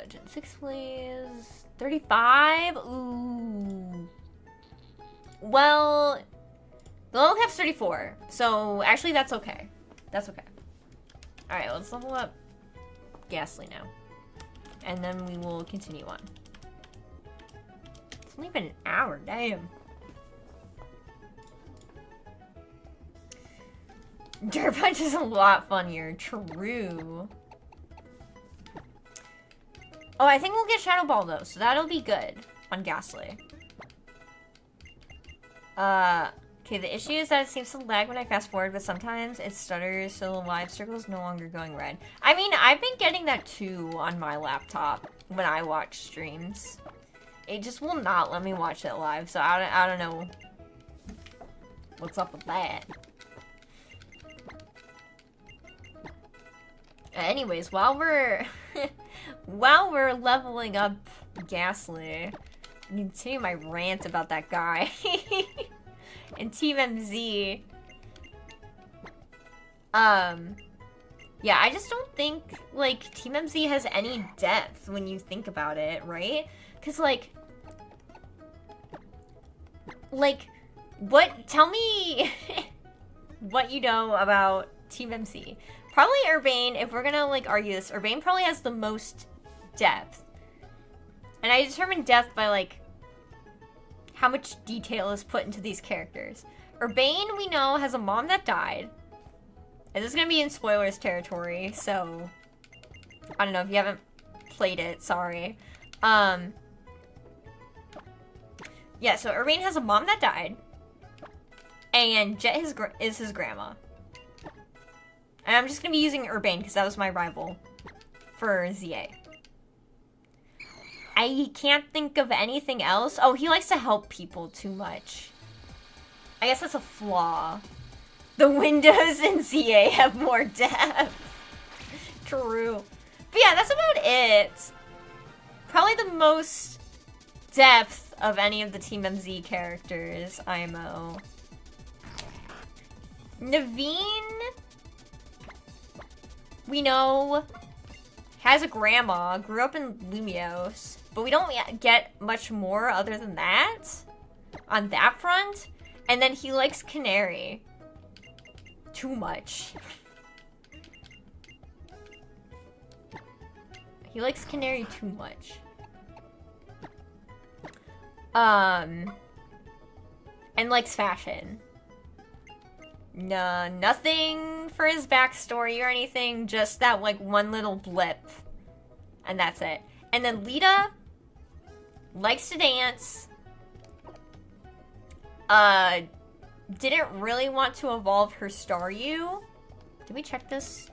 Gen 6 please. 35? Ooh. Well, the level cap's 34, so actually that's okay. That's okay. Alright, let's level up Ghastly now. And then we will continue on. It's only been an hour, damn. Dirt Punch is a lot funnier, true. Oh, I think we'll get Shadow Ball though, so that'll be good on Ghastly. Okay, the issue is that it seems to lag when I fast forward, but sometimes it stutters, so the live circle is no longer going red. I mean, I've been getting that too on my laptop when I watch streams. It just will not let me watch it live, so I don't know what's up with that. Anyways, while we're while we're leveling up Ghastly, I continue my rant about that guy. And Team MZ. Yeah, I just don't think, like, Team MZ has any depth when you think about it, right? Because, like, what, tell me what you know about Team MC. Probably Urbane, if we're gonna, like, argue this, Urbane probably has the most depth. And I determine depth by, like, how much detail is put into these characters. Urbane, we know, has a mom that died. And this is gonna be in spoilers territory, so I don't know if you haven't played it, sorry. Yeah, so Urbane has a mom that died. And Jet is his grandma. And I'm just gonna be using Urbane because that was my rival for ZA. I can't think of anything else. Oh, he likes to help people too much. I guess that's a flaw. The windows in ZA have more depth. True. But yeah, that's about it. Probably the most depth of any of the Team MZ characters, IMO. Naveen, we know, has a grandma, grew up in Lumiose, but we don't get much more other than that on that front. And then he likes Canary too much. He likes Canary too much. And likes fashion. No, nothing for his backstory or anything, just that, like, one little blip. And that's it. And then Lita likes to dance. Didn't really want to evolve her Staryu. Did we check this?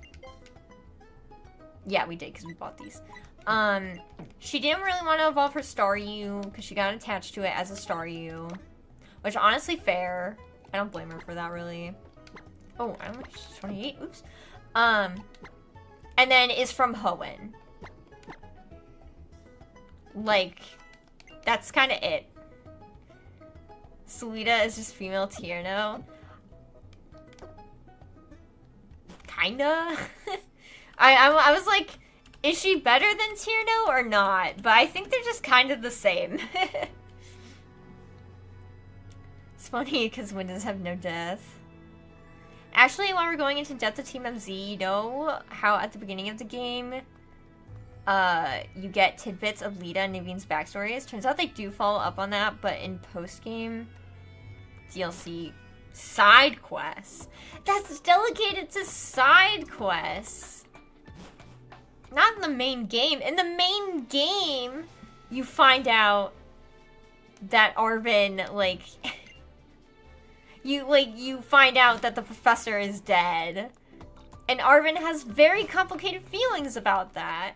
Yeah, we did, because we bought these. She didn't really want to evolve her Staryu, because she got attached to it as a Staryu. Which, honestly, fair. I don't blame her for that, really. Oh, I'm like 28. Oops. And then is from Hoenn. Like, that's kind of it. Salita is just female Tierno. Kinda. I was like, is she better than Tierno or not? But I think they're just kind of the same. It's funny because windows have no death. Actually, while we're going into depth of Team MZ, you know how at the beginning of the game, you get tidbits of Lita and Naveen's backstories. Turns out they do follow up on that, but in post-game DLC side quests. That's delegated to side quests. Not in the main game. In the main game, you find out that Arvin, like... you find out that the professor is dead. And Arvin has very complicated feelings about that.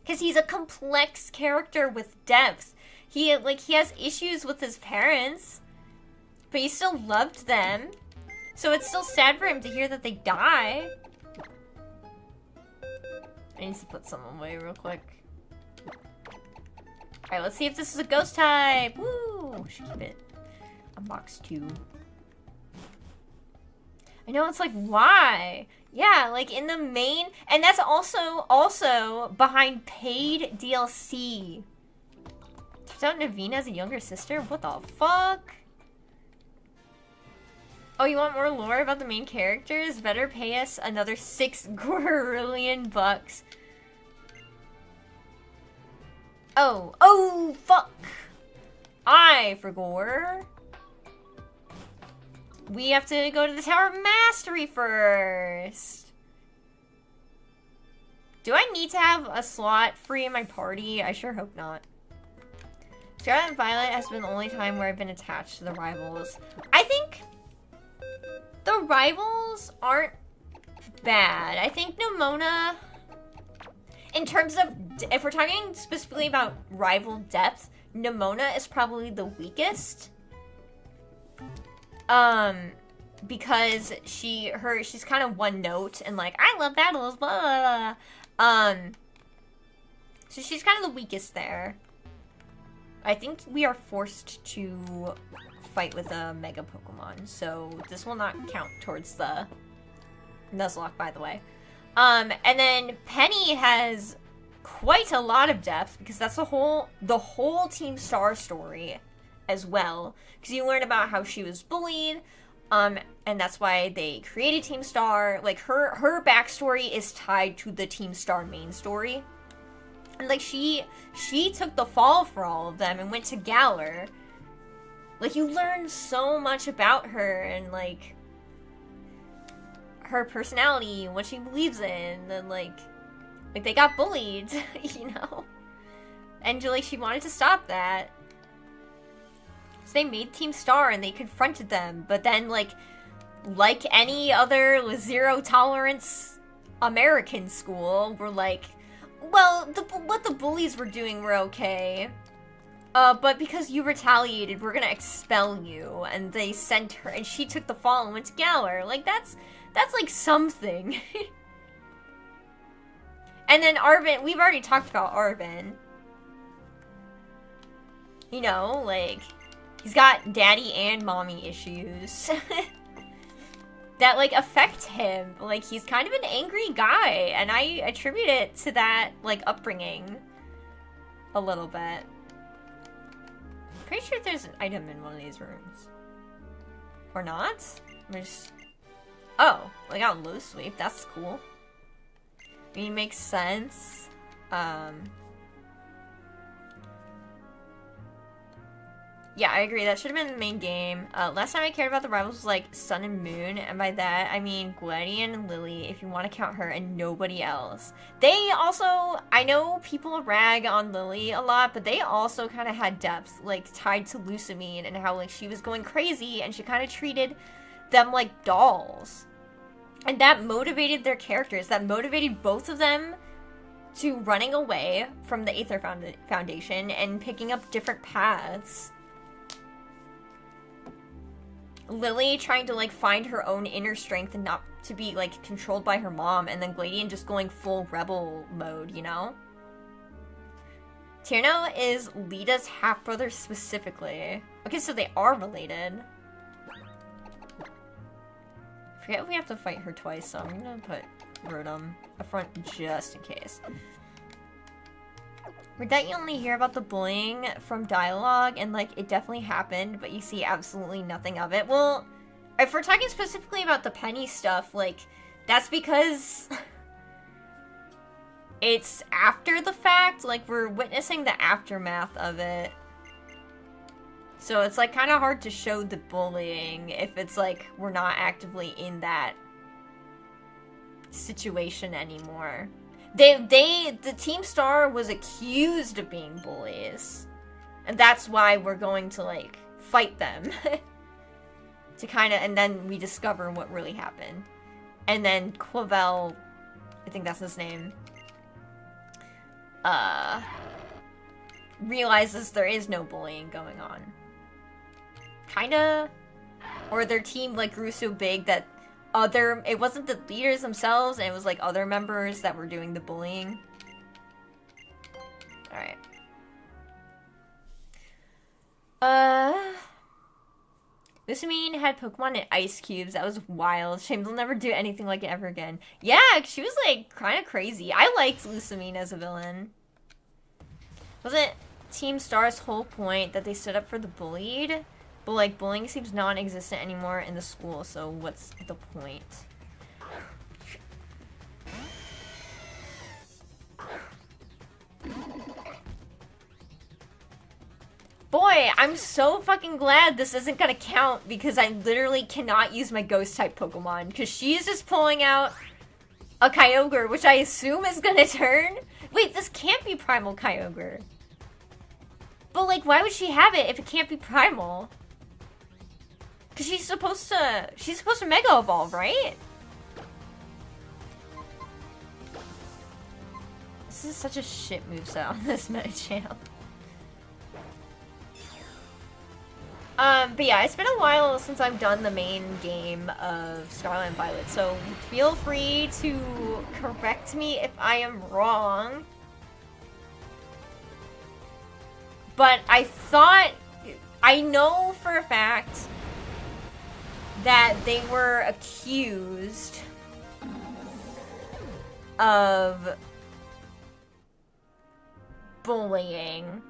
Because he's a complex character with depth. He has issues with his parents. But he still loved them. So it's still sad for him to hear that they die. I need to put someone away real quick. Alright, let's see if this is a ghost type. Woo! Should keep it. Unbox 2. I know, it's like, why? Yeah, like in the main, and that's also behind paid DLC. Turns out Naveen has a younger sister? What the fuck? Oh, you want more lore about the main characters? Better pay us another $6 gorillion bucks. Oh, fuck. I forgot. We have to go to the Tower of Mastery first. Do I need to have a slot free in my party? I sure hope not. Scarlet and Violet has been the only time where I've been attached to the rivals. I think the rivals aren't bad. I think Nimona, in terms of, if we're talking specifically about rival depth, Nimona is probably the weakest. Because she's kind of one note and like, I love battles, blah, blah, blah. So she's kind of the weakest there. I think we are forced to fight with a Mega Pokemon, so this will not count towards the Nuzlocke, by the way. And then Penny has quite a lot of depth, because that's the whole Team Star story as well. Because you learn about how she was bullied, and that's why they created Team Star. Like, her backstory is tied to the Team Star main story. And, like, she took the fall for all of them and went to Galar. Like, you learn so much about her and, like, her personality and what she believes in. And, like they got bullied, you know? And, like, she wanted to stop that. So they made Team Star and they confronted them. But then, like any other zero tolerance American school, were like, well, what the bullies were doing were okay. But because you retaliated, we're gonna expel you. And they sent her, and she took the fall and went to Galar. Like, that's like something. And then Arvin, we've already talked about Arvin. You know, like, he's got daddy and mommy issues. That, like, affect him. Like, he's kind of an angry guy, and I attribute it to that, like, upbringing a little bit. Pretty sure there's an item in one of these rooms. Or not? Oh, I got low sweep. That's cool. I mean, it makes sense. Yeah, I agree. That should have been the main game. Last time I cared about the rivals was like Sun and Moon, and by that I mean Gladian and Lily, if you want to count her, and nobody else. They also, I know people rag on Lily a lot, but they also kind of had depth, like tied to Lusamine and how like she was going crazy and she kind of treated them like dolls. And that motivated their characters. That motivated both of them to running away from the Aether Foundation and picking up different paths. Lily trying to, like, find her own inner strength and not to be, like, controlled by her mom, and then Gladian just going full rebel mode, you know? Tierno is Lita's half-brother specifically. Okay, so they are related. I forget if we have to fight her twice, so I'm gonna put Rotom up front just in case. Or that you only hear about the bullying from dialogue, and, like, it definitely happened, but you see absolutely nothing of it. Well, if we're talking specifically about the Penny stuff, like, that's because it's after the fact. Like, we're witnessing the aftermath of it. So it's, like, kind of hard to show the bullying if it's, like, we're not actively in that situation anymore. The Team Star was accused of being bullies. And that's why we're going to, like, fight them. To kind of, and then we discover what really happened. And then Clavel, I think that's his name, realizes there is no bullying going on. Kinda. Or their team, like, grew so big that it wasn't the leaders themselves, and it was, like, other members that were doing the bullying. Alright. Lusamine had Pokemon and ice cubes. That was wild. Shame they'll never do anything like it ever again. Yeah, she was, like, kind of crazy. I liked Lusamine as a villain. Wasn't Team Star's whole point that they stood up for the bullied? But, like, bullying seems non-existent anymore in the school, so what's the point? Boy, I'm so fucking glad this isn't gonna count because I literally cannot use my Ghost-type Pokemon because she's just pulling out a Kyogre, which I assume is gonna turn. Wait, this can't be Primal Kyogre. But, like, why would she have it if it can't be Primal? Because she's supposed to Mega Evolve, right? This is such a shit moveset on this Medicham. But yeah, it's been a while since I've done the main game of Scarlet and Violet, so feel free to correct me if I am wrong. But I know for a fact that they were accused of bullying.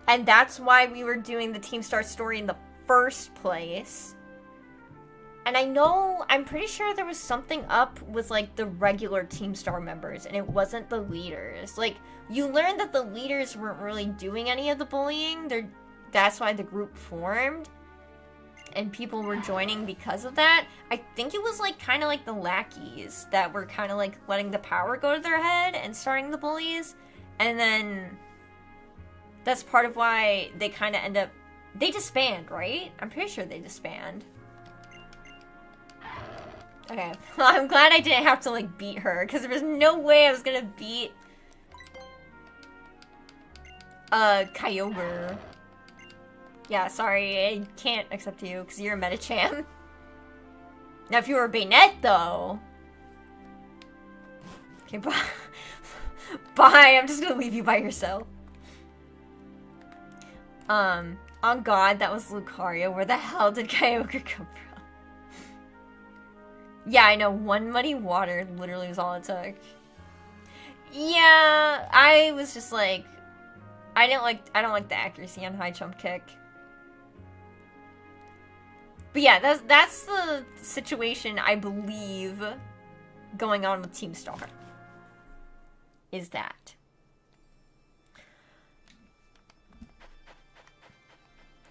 And that's why we were doing the Team Star story in the first place. And I'm pretty sure there was something up with, like, the regular Team Star members, and it wasn't the leaders. Like, you learned that the leaders weren't really doing any of the bullying. That's why the group formed. And people were joining because of that. I think it was, like, kind of like the lackeys that were kind of, like, letting the power go to their head and starting the bullies. And then that's part of why they kind of end up... They disband, right? I'm pretty sure they disband. Okay. Well, I'm glad I didn't have to, like, beat her, because there was no way I was gonna beat Kyogre. Yeah, sorry, I can't accept you, because you're a Medicham. Now, if you were a Banette, though... Okay, bye. Bye, I'm just gonna leave you by yourself. On God, that was Lucario. Where the hell did Kyogre come from? Yeah, I know, one muddy water literally was all it took. Yeah, I was just like... I don't like the accuracy on high jump kick. But yeah, that's the situation I believe going on with Team Star. Is that.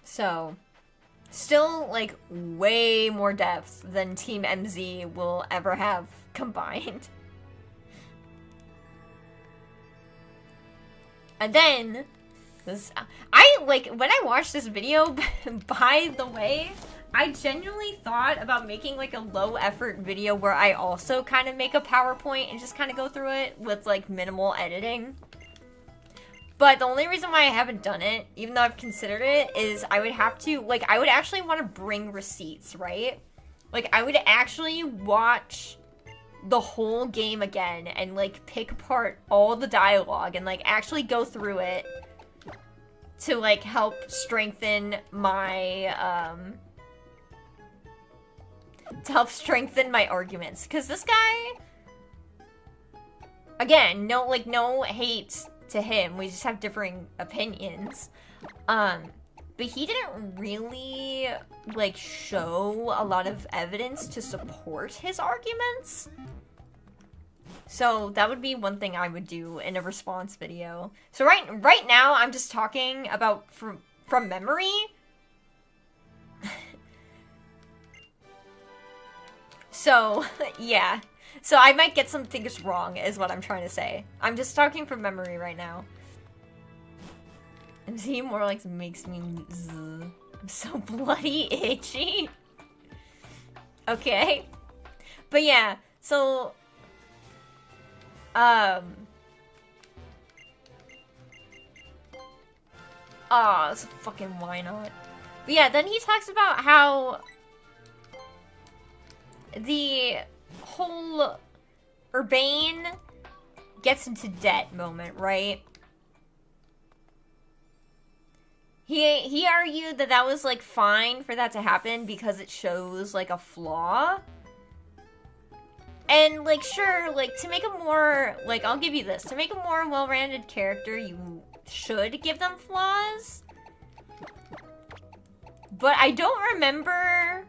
So, still, like, way more depth than Team MZ will ever have combined. And then, when I watched this video, by the way, I genuinely thought about making, like, a low-effort video where I also kind of make a PowerPoint and just kind of go through it with, like, minimal editing. But the only reason why I haven't done it, even though I've considered it, is I would have to, like, I would actually want to bring receipts, right? Like, I would actually watch the whole game again and, like, pick apart all the dialogue and, like, actually go through it to, like, help strengthen my, arguments. Because this guy, again, no hate to him, we just have differing opinions, but he didn't really, like, show a lot of evidence to support his arguments. So that would be one thing I would do in a response video. So right now, I'm just talking about from memory. So, yeah. So I might get some things wrong, is what I'm trying to say. I'm just talking from memory right now. And see, more like makes me I'm so bloody itchy. Okay. But yeah, so... Oh, it's fucking why not? But yeah, then he talks about how... the whole Urbane gets into debt moment, right? He argued that was, like, fine for that to happen because it shows, like, a flaw. And, like, sure, like, to make a more, like, I'll give you this. To make a more well-rounded character, you should give them flaws. But I don't remember...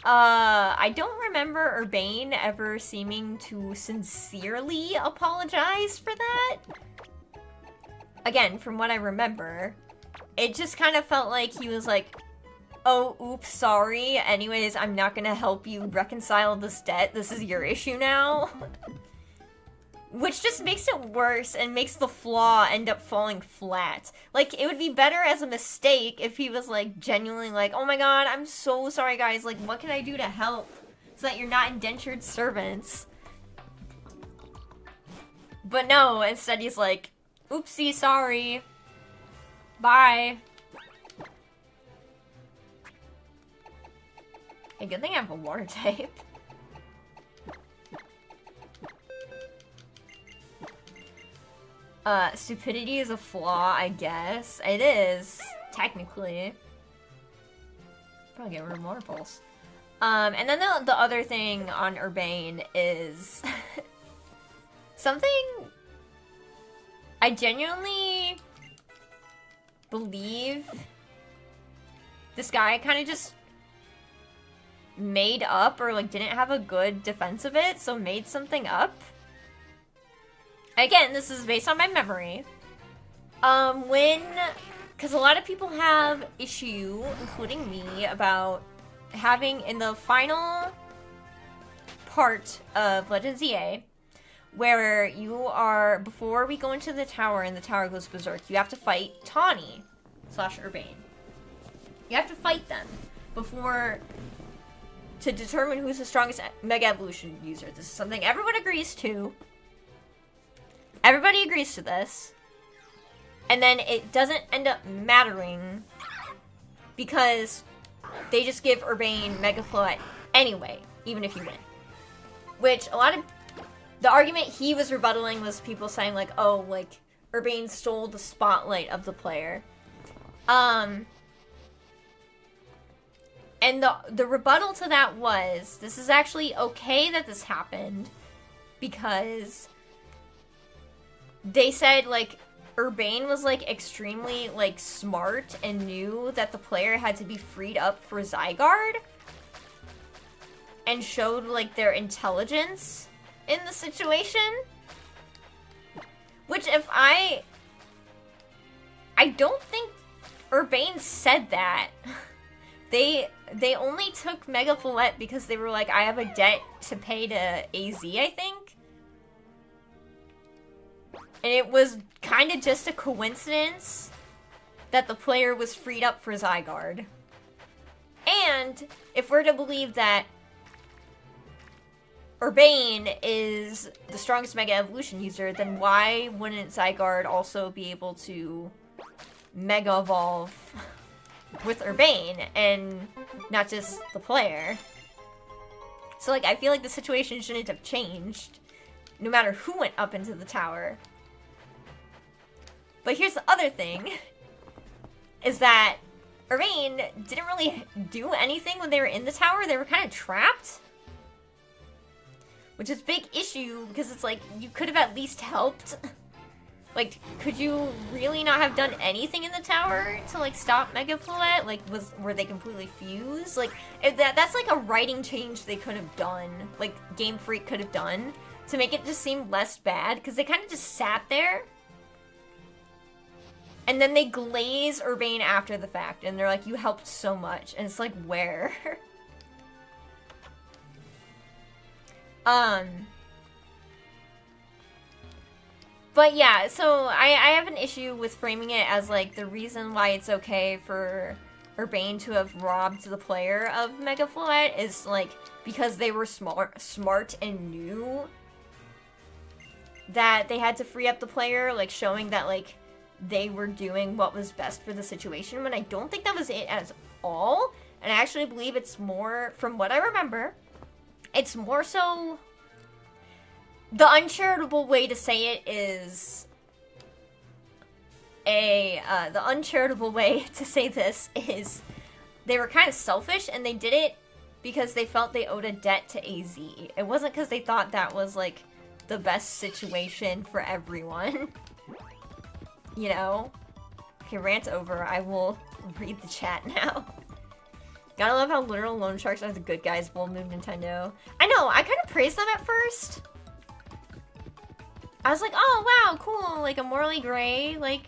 I don't remember Urbane ever seeming to sincerely apologize for that. Again, from what I remember, it just kind of felt like he was like, oh, oops, sorry. Anyways, I'm not gonna help you reconcile this debt. This is your issue now. Which just makes it worse and makes the flaw end up falling flat. Like, it would be better as a mistake if he was, like, genuinely like, oh my god, I'm so sorry, guys. Like, what can I do to help so that you're not indentured servants? But no, instead he's like, oopsie, sorry. Bye. Hey, good thing I have a water type. Stupidity is a flaw, I guess. It is, technically. Probably get rid of Motor Pulse. And then the other thing on Urbane is something I genuinely believe this guy kind of just made up or, like, didn't have a good defense of it, so made something up. Again, this is based on my memory. Because a lot of people have issue, including me, about having in the final part of Legends EA, where you are, before we go into the tower and the tower goes berserk, you have to fight Tawny / Urbane. You have to fight them before, to determine who's the strongest Mega Evolution user. This is something everyone agrees to. Everybody agrees to this. And then it doesn't end up mattering because they just give Urbane Mega Float anyway, even if you win. Which, a lot of... the argument he was rebuttaling was people saying, like, oh, like, Urbane stole the spotlight of the player. And the rebuttal to that was, this is actually okay that this happened because... they said, like, Urbane was, like, extremely, like, smart and knew that the player had to be freed up for Zygarde. And showed, like, their intelligence in the situation. Which, if I don't think Urbane said that. They only took Mega Follette because they were like, I have a debt to pay to AZ, I think. And it was kind of just a coincidence that the player was freed up for Zygarde. And if we're to believe that Urbane is the strongest Mega Evolution user, then why wouldn't Zygarde also be able to Mega Evolve with Urbane and not just the player? So, like, I feel like the situation shouldn't have changed no matter who went up into the tower. But here's the other thing, is that Urbane didn't really do anything when they were in the tower. They were kind of trapped. Which is a big issue, because it's like, you could have at least helped. Like, could you really not have done anything in the tower to, like, stop Mega Floette? Like, were they completely fused? Like, that's like a writing change they could have done, like, Game Freak could have done, to make it just seem less bad, because they kind of just sat there, and then they glaze Urbane after the fact, and they're like, you helped so much, and it's like, where? But yeah, so I have an issue with framing it as, like, the reason why it's okay for Urbane to have robbed the player of Mega Floette is, like, because they were smart and knew that they had to free up the player, like, showing that, like, they were doing what was best for the situation, when I don't think that was it at all. And I actually believe it's more, from what I remember, it's more so... The uncharitable way to say it is... the uncharitable way to say this is... They were kind of selfish, and they did it because they felt they owed a debt to AZ. It wasn't because they thought that was, like, the best situation for everyone. You know? Okay, rant over. I will read the chat now. Gotta love how literal loan sharks are the good guys. Bold move, Nintendo. I know, I kind of praised them at first. I was like, oh wow, cool, like a morally gray, like,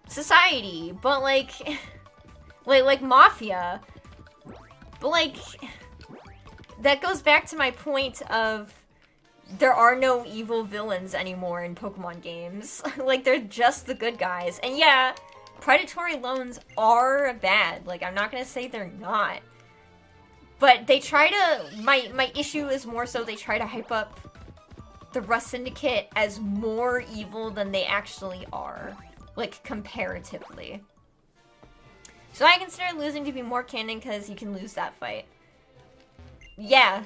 society, but like, like Mafia. But like, that goes back to my point of, there are no evil villains anymore in Pokemon games. Like, they're just the good guys. And yeah, predatory loans are bad. Like, I'm not gonna say they're not. But they try to, my issue is more so they try to hype up the Rust Syndicate as more evil than they actually are. Like, comparatively. So I consider losing to be more canon because you can lose that fight. Yeah.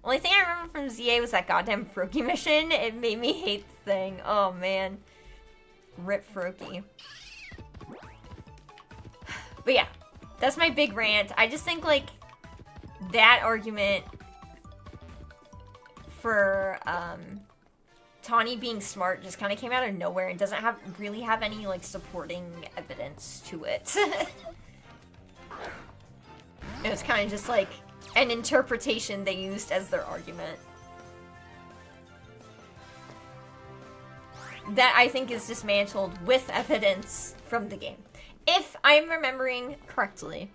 Only thing I remember from ZA was that goddamn Froakie mission. It made me hate the thing. Oh, man. Rip Froakie. But yeah, that's my big rant. I just think, like, that argument for Tawny being smart just kind of came out of nowhere and doesn't really have any, like, supporting evidence to it. It was kind of just, like, an interpretation they used as their argument. That I think is dismantled with evidence from the game. If I'm remembering correctly.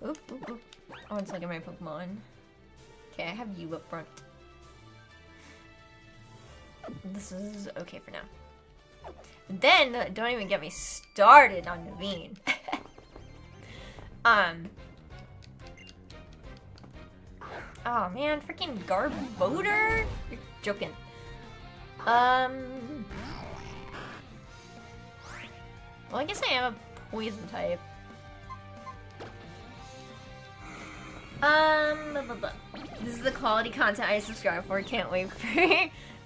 Oop, oop, oop. I want to look at my Pokemon. Okay, I have you up front. This is okay for now. Then, don't even get me started on Naveen. Oh man, freaking Garbodor? You're joking. Well, I guess I am a poison type. Blah, blah. This is the quality content I subscribe for. Can't wait for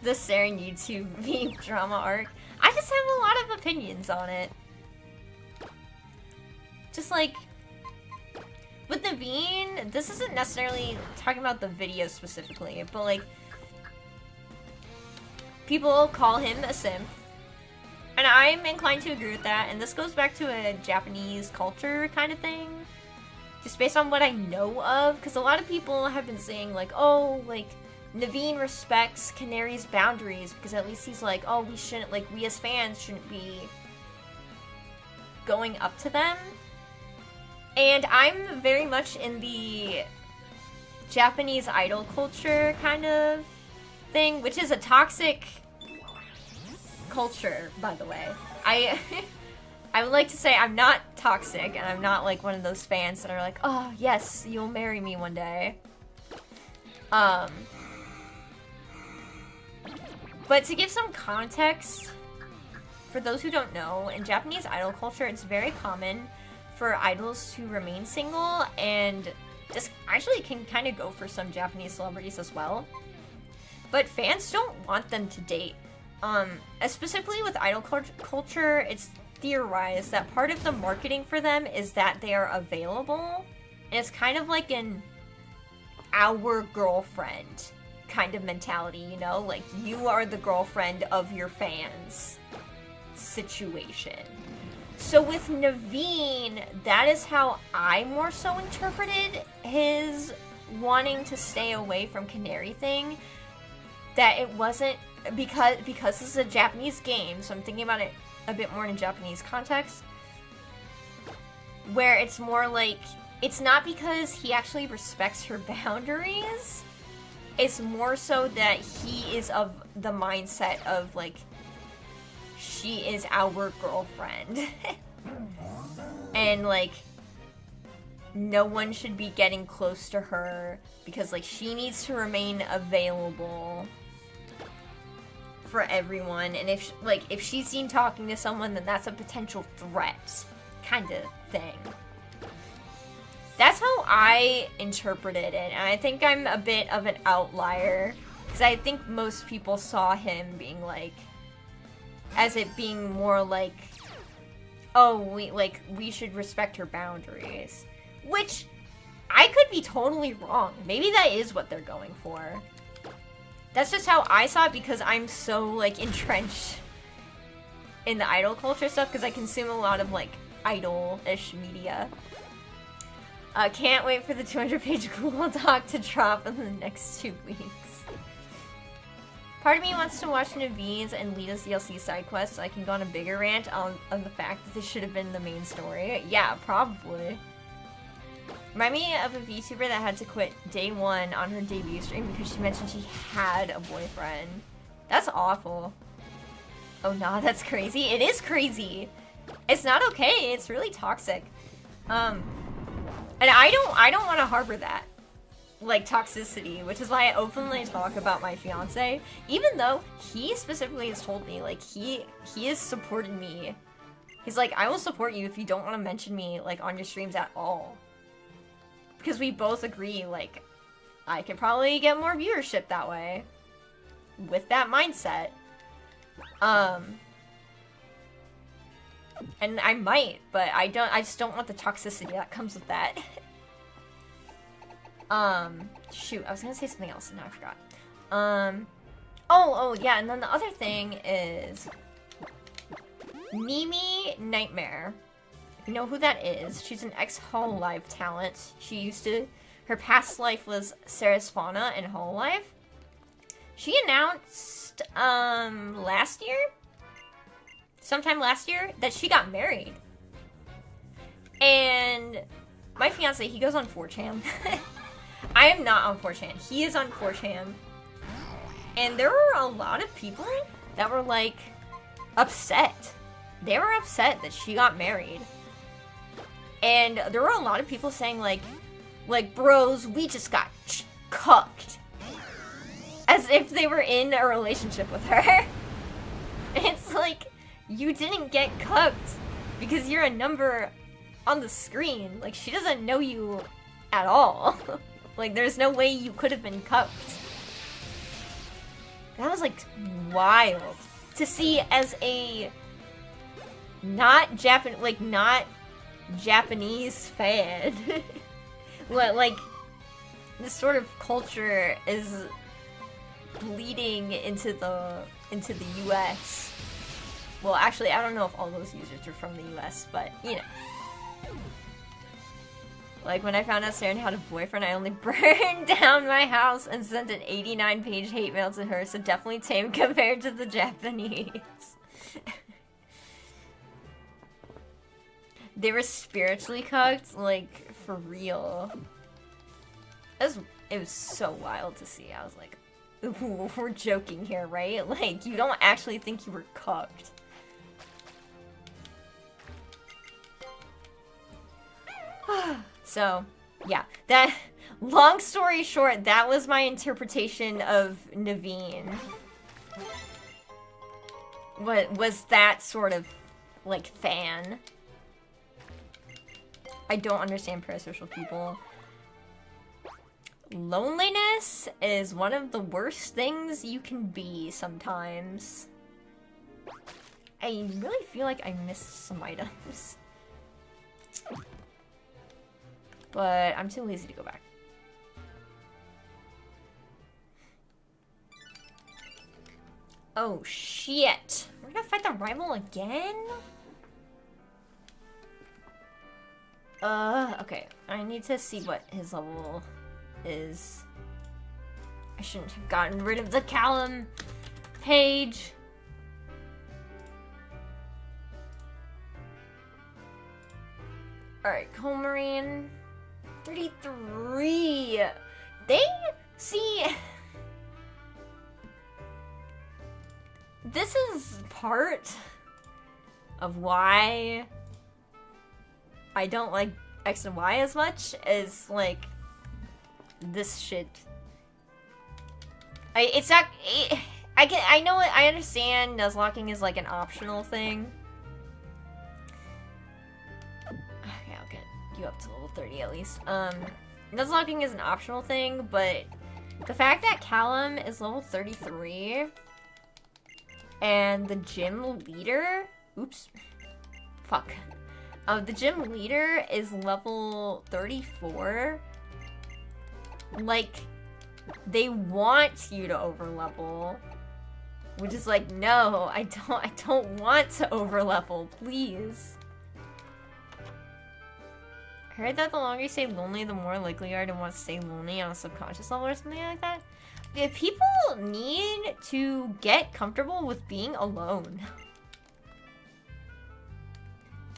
the Saren YouTube meme drama arc. I just have a lot of opinions on it. Just like, with Naveen, this isn't necessarily talking about the video specifically, but like, people call him a simp. And I'm inclined to agree with that, and this goes back to a Japanese culture kind of thing. Just based on what I know of, because a lot of people have been saying, like, oh, like, Naveen respects Canary's boundaries, because at least he's like, oh, we shouldn't, like, we as fans shouldn't be going up to them. And I'm very much in the Japanese idol culture kind of thing, which is a toxic culture, by the way. I would like to say I'm not toxic, and I'm not like one of those fans that are like, oh yes, you'll marry me one day. But to give some context, for those who don't know, in Japanese idol culture, it's very common for idols to remain single, and this actually can kind of go for some Japanese celebrities as well. But fans don't want them to date. Specifically with idol culture, it's theorized that part of the marketing for them is that they are available. And it's kind of like an our girlfriend kind of mentality, you know? Like, you are the girlfriend of your fans situation. So with Naveen, that is how I more so interpreted his wanting to stay away from Canary thing. That it wasn't because this is a Japanese game, so I'm thinking about it a bit more in a Japanese context, where it's more like, it's not because he actually respects her boundaries, it's more so that he is of the mindset of, like, she is our girlfriend. And, like, no one should be getting close to her because, like, she needs to remain available for everyone. And if she's seen talking to someone, then that's a potential threat kind of thing. That's how I interpreted it, and I think I'm a bit of an outlier, because I think most people saw him being like, as it being more like, oh, we should respect her boundaries. Which, I could be totally wrong. Maybe that is what they're going for. That's just how I saw it, because I'm so, like, entrenched in the idol culture stuff, because I consume a lot of, like, idol-ish media. Can't wait for the 200-page Google Doc to drop in the next 2 weeks. Part of me wants to watch Naveen's and Lita's DLC side quests so I can go on a bigger rant on the fact that this should have been the main story. Yeah, probably. Remind me of a VTuber that had to quit day one on her debut stream because she mentioned she had a boyfriend. That's awful. Oh, nah, that's crazy. It is crazy. It's not okay. It's really toxic. And I don't want to harbor that, like, toxicity, which is why I openly talk about my fiance, even though he specifically has told me, like, he has supported me. He's like, I will support you if you don't want to mention me, like, on your streams at all. Because we both agree, like, I could probably get more viewership that way. With that mindset. And I might, but I just don't want the toxicity that comes with that. Shoot, I was gonna say something else and now I forgot. Oh, yeah, and then the other thing is Mimi Nightmare. You know who that is? She's an ex-Hololive talent. Her past life was Sarah's Fauna in Hololive. She announced, sometime last year, that she got married. And my fiance, he goes on 4chan. I am not on 4chan. He is on 4chan. And there were a lot of people that were, like, upset. They were upset that she got married. And there were a lot of people saying, like, bros, we just got cucked. As if they were in a relationship with her. It's like, you didn't get cucked because you're a number on the screen. Like, she doesn't know you at all. Like, there's no way you could have been cucked. That was, like, wild to see as a not Japanese fan. Like, this sort of culture is bleeding into the US. Well, actually, I don't know if all those users are from the US, but, you know. Like, when I found out Sarah had a boyfriend, I only burned down my house and sent an 89-page hate mail to her, so definitely tame compared to the Japanese. They were spiritually cooked, like, for real. It was so wild to see. I was like, ooh, we're joking here, right? Like, you don't actually think you were cooked. So, yeah. That, long story short, that was my interpretation of Naveen. What was that sort of, like, fan? I don't understand parasocial people. Loneliness is one of the worst things you can be sometimes. I really feel like I missed some items. But I'm too lazy to go back. Oh, shit. We're gonna fight the rival again? Okay. I need to see what his level is. I shouldn't have gotten rid of the Callum page. Alright, Comarine. 33. They see. This is part of why I don't like X and Y as much as like this shit. I know it, I understand Nuzlocking is like an optional thing. Okay, I'll get you up to level 30 at least. Nuzlocking is an optional thing, but the fact that Callum is level 33 and the gym leader, oops, fuck. The gym leader is level 34. Like, they want you to overlevel, which is like, no, I don't want to overlevel, please. I heard that the longer you stay lonely, the more likely you are to want to stay lonely on a subconscious level or something like that. If people need to get comfortable with being alone.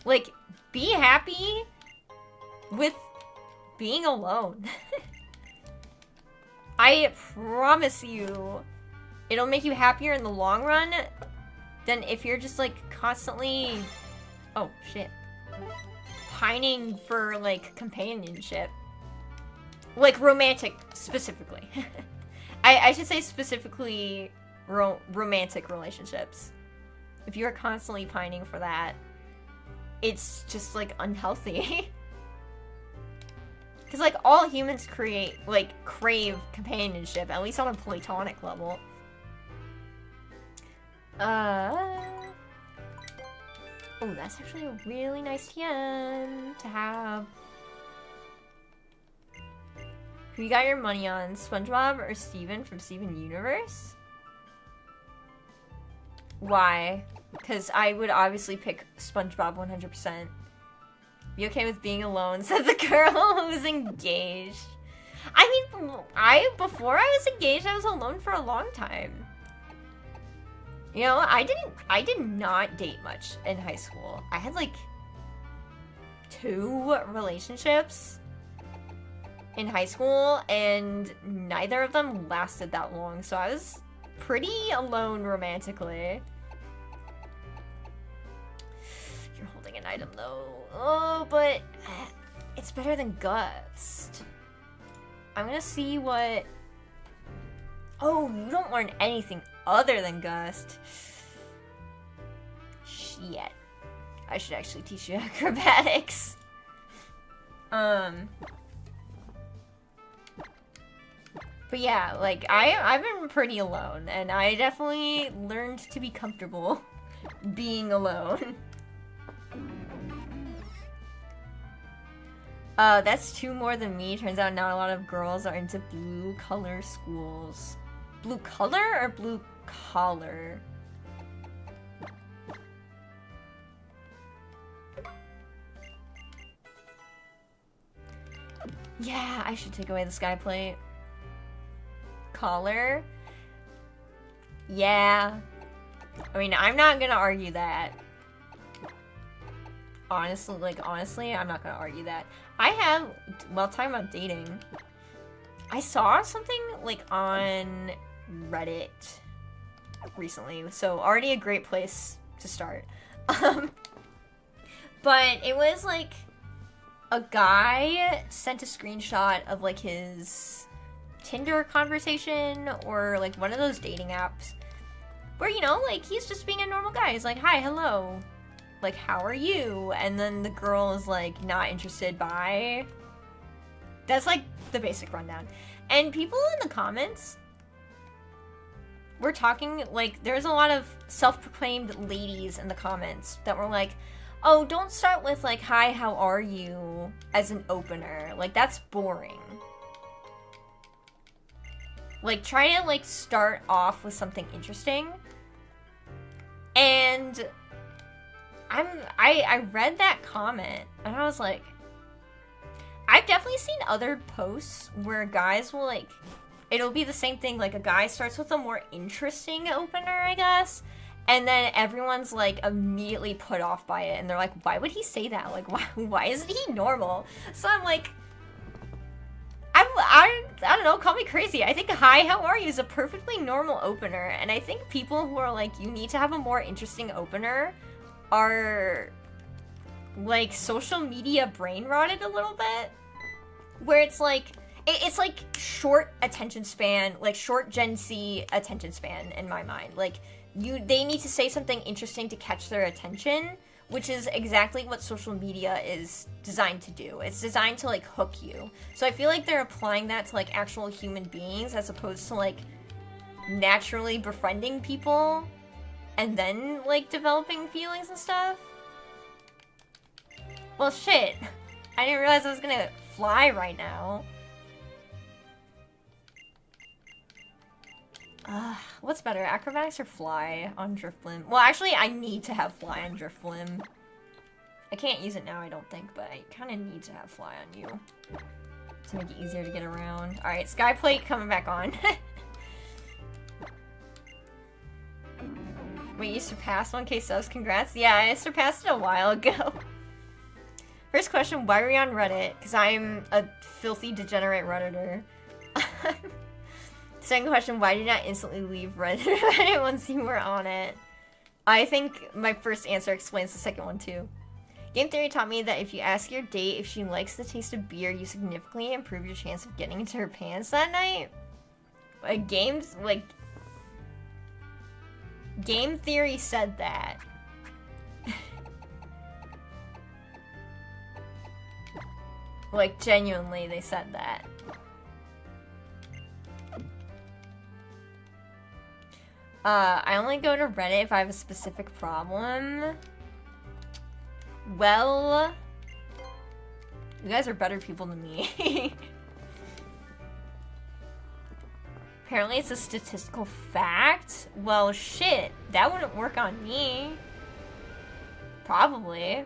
Like, be happy with being alone. I promise you, it'll make you happier in the long run than if you're just, like, constantly... Oh, shit. Pining for, like, companionship. Like, romantic, specifically. I should say specifically romantic relationships. If you're constantly pining for that, it's just, like, unhealthy. Because, like, all humans crave companionship, at least on a platonic level. Oh, that's actually a really nice TM to have. Who you got your money on, SpongeBob or Steven from Steven Universe? Why? Because I would obviously pick SpongeBob 100%. Be okay with being alone, said the girl who's engaged. I mean, before I was engaged, I was alone for a long time. You know, I did not date much in high school. I had like 2 relationships in high school, and neither of them lasted that long, so I was pretty alone romantically. You're holding an item though. Oh, but it's better than Gust. I'm gonna see what... Oh, you don't learn anything other than Gust. Shit. I should actually teach you acrobatics. But yeah, like, I've been pretty alone, and I definitely learned to be comfortable being alone. That's 2 more than me. Turns out not a lot of girls are into blue collar schools. Blue color or blue collar? Yeah, I should take away the sky plate. Collar? Yeah. I mean, I'm not gonna argue that. Honestly, I'm not gonna argue that. I have, well, talking about dating, I saw something, like, on Reddit recently, so already a great place to start. But it was, like, a guy sent a screenshot of, like, his Tinder conversation, or, like, one of those dating apps, where, you know, like, he's just being a normal guy. He's like, hi, hello. Like, how are you? And then the girl is like, not interested, bye. That's like the basic rundown. And people in the comments were talking, like, there's a lot of self-proclaimed ladies in the comments that were like, oh, don't start with like, hi, how are you, as an opener. Like, that's boring. Like, try to like start off with something interesting. And I read that comment and I was like, I've definitely seen other posts where guys will like, it'll be the same thing, like a guy starts with a more interesting opener, I guess, and then everyone's like immediately put off by it and they're like, why would he say that? Like, why isn't he normal? So I'm like, I don't know, call me crazy. I think hi, how are you is a perfectly normal opener, and I think people who are like, you need to have a more interesting opener are like social media brain rotted a little bit, where it's like short attention span, like short Gen Z attention span in my mind. Like they need to say something interesting to catch their attention, which is exactly what social media is designed to do. It's designed to like hook you. So I feel like they're applying that to like actual human beings as opposed to like naturally befriending people and then like developing feelings and stuff. Well, shit. I didn't realize I was gonna fly right now. What's better, acrobatics or fly on Driftblim? Well, actually, I need to have fly on Driftblim. I can't use it now, I don't think, but I kind of need to have fly on you to make it easier to get around. Alright, Skyplate coming back on. Wait, you surpassed 1K subs? Congrats. Yeah, I surpassed it a while ago. First question, why are we on Reddit? Because I'm a filthy, degenerate Redditor. Second question, why did I instantly leave Reddit once you were on it? I think my first answer explains the second one too. Game theory taught me that if you ask your date if she likes the taste of beer, you significantly improve your chance of getting into her pants that night. Like, game theory said that. Like, genuinely, they said that. I only go to Reddit if I have a specific problem. Well, you guys are better people than me. Apparently it's a statistical fact. Well, shit, that wouldn't work on me. Probably.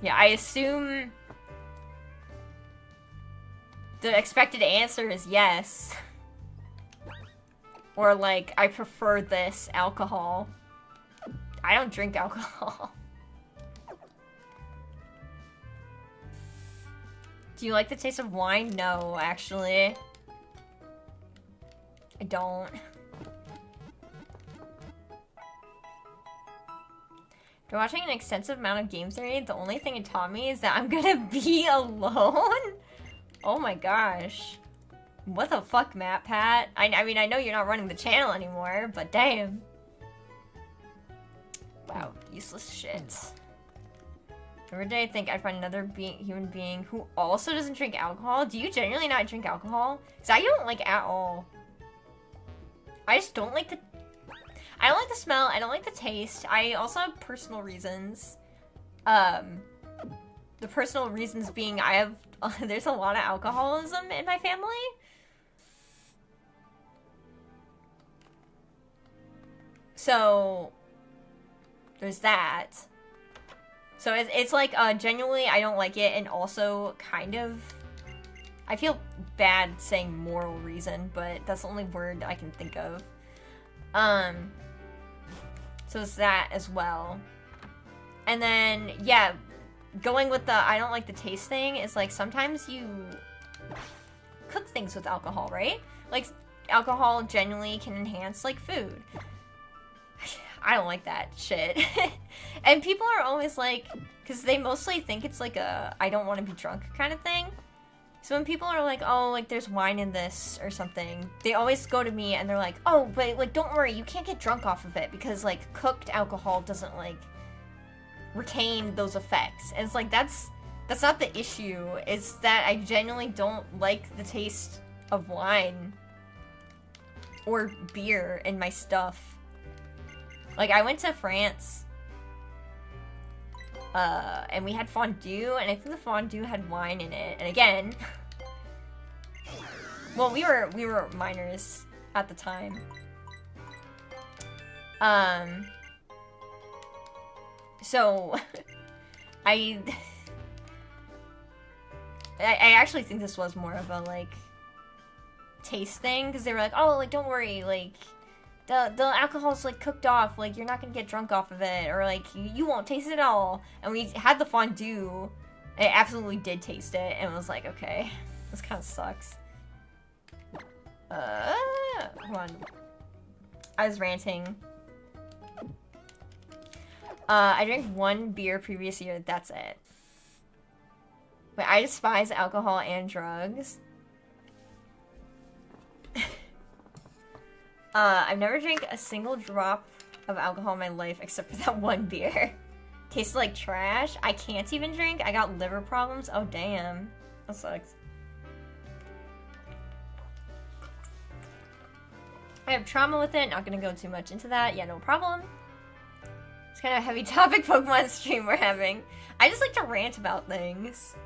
Yeah, I assume the expected answer is yes. Or like, I prefer this alcohol. I don't drink alcohol. Do you like the taste of wine? No, actually. I don't. After watching an extensive amount of game theory, the only thing it taught me is that I'm gonna be alone? Oh my gosh. What the fuck, Matt Pat? I mean, I know you're not running the channel anymore, but damn. Wow, useless shit. Every day I think I find another human being who also doesn't drink alcohol. Do you genuinely not drink alcohol? Because I don't like at all. I just don't like the... I don't like the smell, I don't like the taste. I also have personal reasons. The personal reasons being I have... there's a lot of alcoholism in my family. So, there's that. So it's like, genuinely I don't like it, and also kind of, I feel bad saying moral reason, but that's the only word I can think of. So it's that as well. And then, yeah, going with the I don't like the taste thing is like, sometimes you cook things with alcohol, right? Like, alcohol genuinely can enhance, like, food. I don't like that shit. And people are always like, because they mostly think it's like a I don't want to be drunk kind of thing. So when people are like, oh, like there's wine in this or something, they always go to me and they're like, oh, but like don't worry, you can't get drunk off of it because like cooked alcohol doesn't like retain those effects. And it's like, that's not the issue. It's that I genuinely don't like the taste of wine or beer in my stuff. Like, I went to France, and we had fondue, and I think the fondue had wine in it. And again, well, we were minors at the time. So, I actually think this was more of a, like, taste thing, because they were like, oh, like, don't worry, like, the alcohol's, like, cooked off, like, you're not gonna get drunk off of it, or, like, you won't taste it at all. And we had the fondue, and it absolutely did taste it, and was like, okay, this kind of sucks. Hold on. I was ranting. I drank 1 beer previous year, that's it. Wait, I despise alcohol and drugs. I've never drank a single drop of alcohol in my life except for that 1 beer. Tasted like trash. I can't even drink. I got liver problems. Oh, damn. That sucks. I have trauma with it. Not gonna go too much into that. Yeah, no problem. It's kind of a heavy topic Pokemon stream we're having. I just like to rant about things.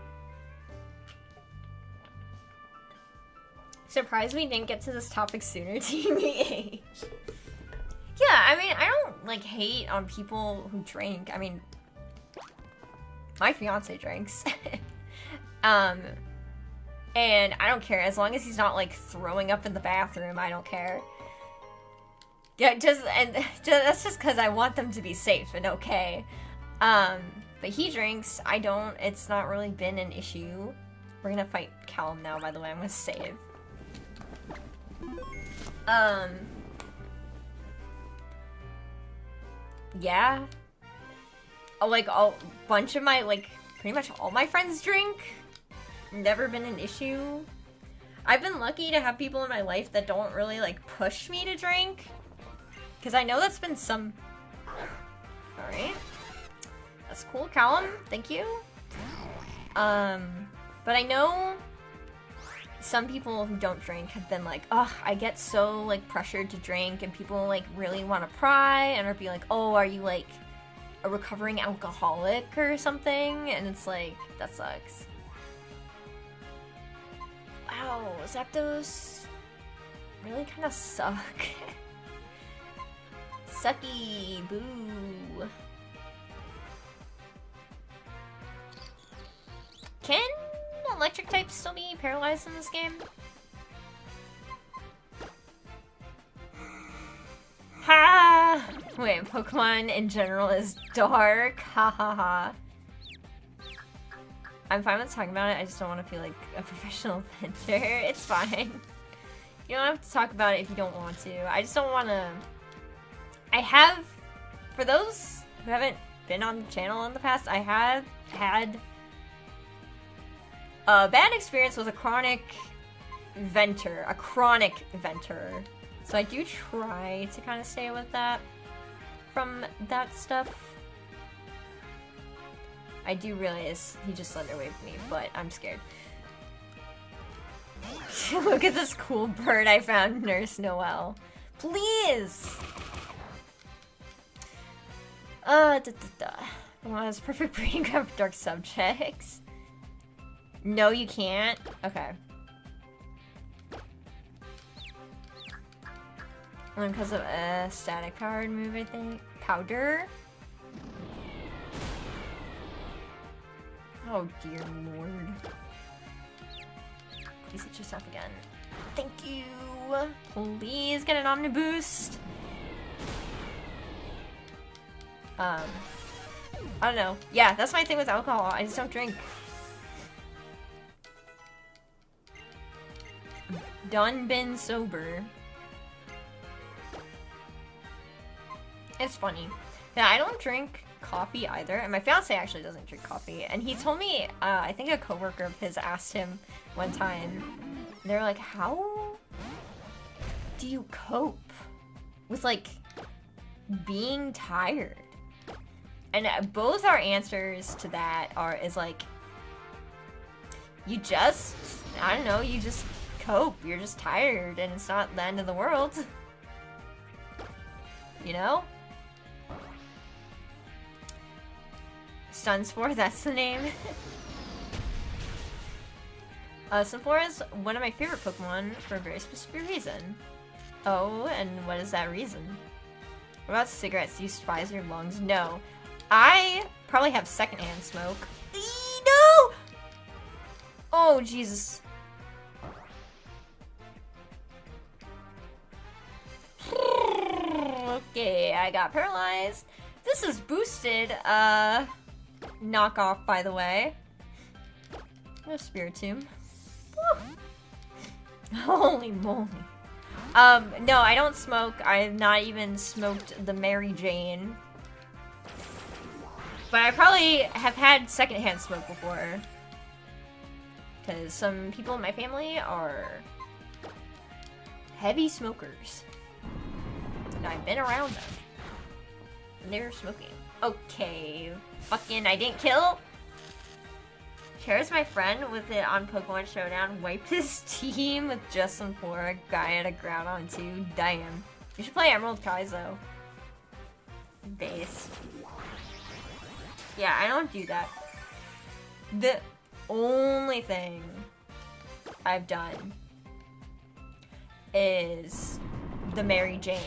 Surprised we didn't get to this topic sooner, TBH. Yeah, I mean, I don't, like, hate on people who drink. I mean, my fiance drinks. And I don't care. As long as he's not, like, throwing up in the bathroom, I don't care. Yeah, that's just because I want them to be safe and okay. But he drinks. I don't. It's not really been an issue. We're gonna fight Callum now, by the way. I'm gonna save. Yeah. Like, a bunch of my, like, pretty much all my friends drink. Never been an issue. I've been lucky to have people in my life that don't really, like, push me to drink. Because I know that's been some... Alright. That's cool, Callum. Thank you. But I know... some people who don't drink have been like, ugh, I get so, like, pressured to drink, and people, like, really want to pry, and are be like, oh, are you, like, a recovering alcoholic or something? And it's like, that sucks. Wow, Zapdos really kind of suck. Sucky, boo. Can electric types still be paralyzed in this game? Ha! Wait, Pokemon in general is dark. Ha ha ha. I'm fine with talking about it, I just don't want to feel like a professional venter. It's fine. You don't have to talk about it if you don't want to. I just don't want to... I have... For those who haven't been on the channel in the past, I have had a bad experience with a chronic venter. So I do try to kind of stay with that from that stuff. I do realize he just slender waved me, but I'm scared. Look at this cool bird I found, Nurse Noelle. Please! Well, it's perfect breeding ground for dark subjects. No, you can't? Okay. Because of a static powered move, I think. Powder? Oh dear lord. Please hit yourself again. Thank you! Please get an Omniboost! I don't know. Yeah, that's my thing with alcohol. I just don't drink. Done been sober. It's funny. Yeah, I don't drink coffee either, and my fiance actually doesn't drink coffee. And he told me, I think a coworker of his asked him one time, they're like, how do you cope with, like, being tired? And both our answers to that is like, you just, I don't know, you just cope. You're just tired, and it's not the end of the world. You know? Sunspore, that's the name. Sunspore is one of my favorite Pokemon for a very specific reason. Oh, and what is that reason? What about cigarettes? Do you despise your lungs? No. I probably have secondhand smoke. No! Oh, Jesus. Okay, I got paralyzed. This is boosted, knockoff, by the way. No spirit tomb. Holy moly. No, I don't smoke. I have not even smoked the Mary Jane. But I probably have had secondhand smoke before. Because some people in my family are heavy smokers. And I've been around them. And they're smoking. Okay. Fucking, I didn't kill. Chair's my friend with it on Pokemon Showdown. Wiped his team with Justin for a guy at a ground on 2. Damn. You should play Emerald Kaizo. Base. Yeah, I don't do that. The only thing I've done is the Mary Jane.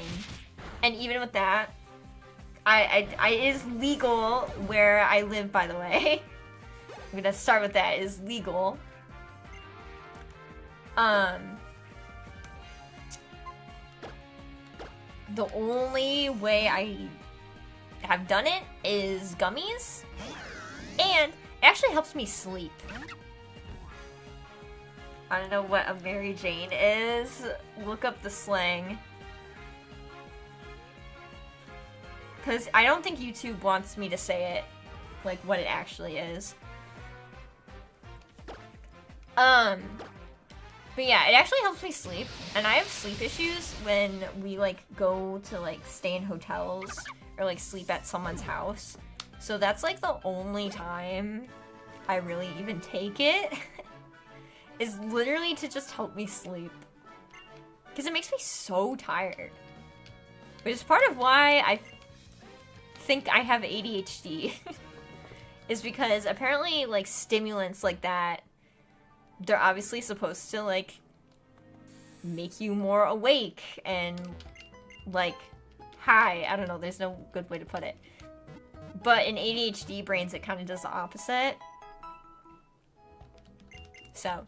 And even with that, it is legal where I live, by the way. I'm gonna start with that. It is legal. The only way I have done it is gummies, and it actually helps me sleep. I don't know what a Mary Jane is. Look up the slang. Because I don't think YouTube wants me to say it, like, what it actually is. But yeah, it actually helps me sleep, and I have sleep issues when we, like, go to, like, stay in hotels, or, like, sleep at someone's house. So that's, like, the only time I really even take it, is literally to just help me sleep. Because it makes me so tired. Which is part of why I think I have ADHD. Is because apparently, like, stimulants like that, they're obviously supposed to, like, make you more awake and, like, high. I don't know, there's no good way to put it. But in ADHD brains, it kind of does the opposite. So.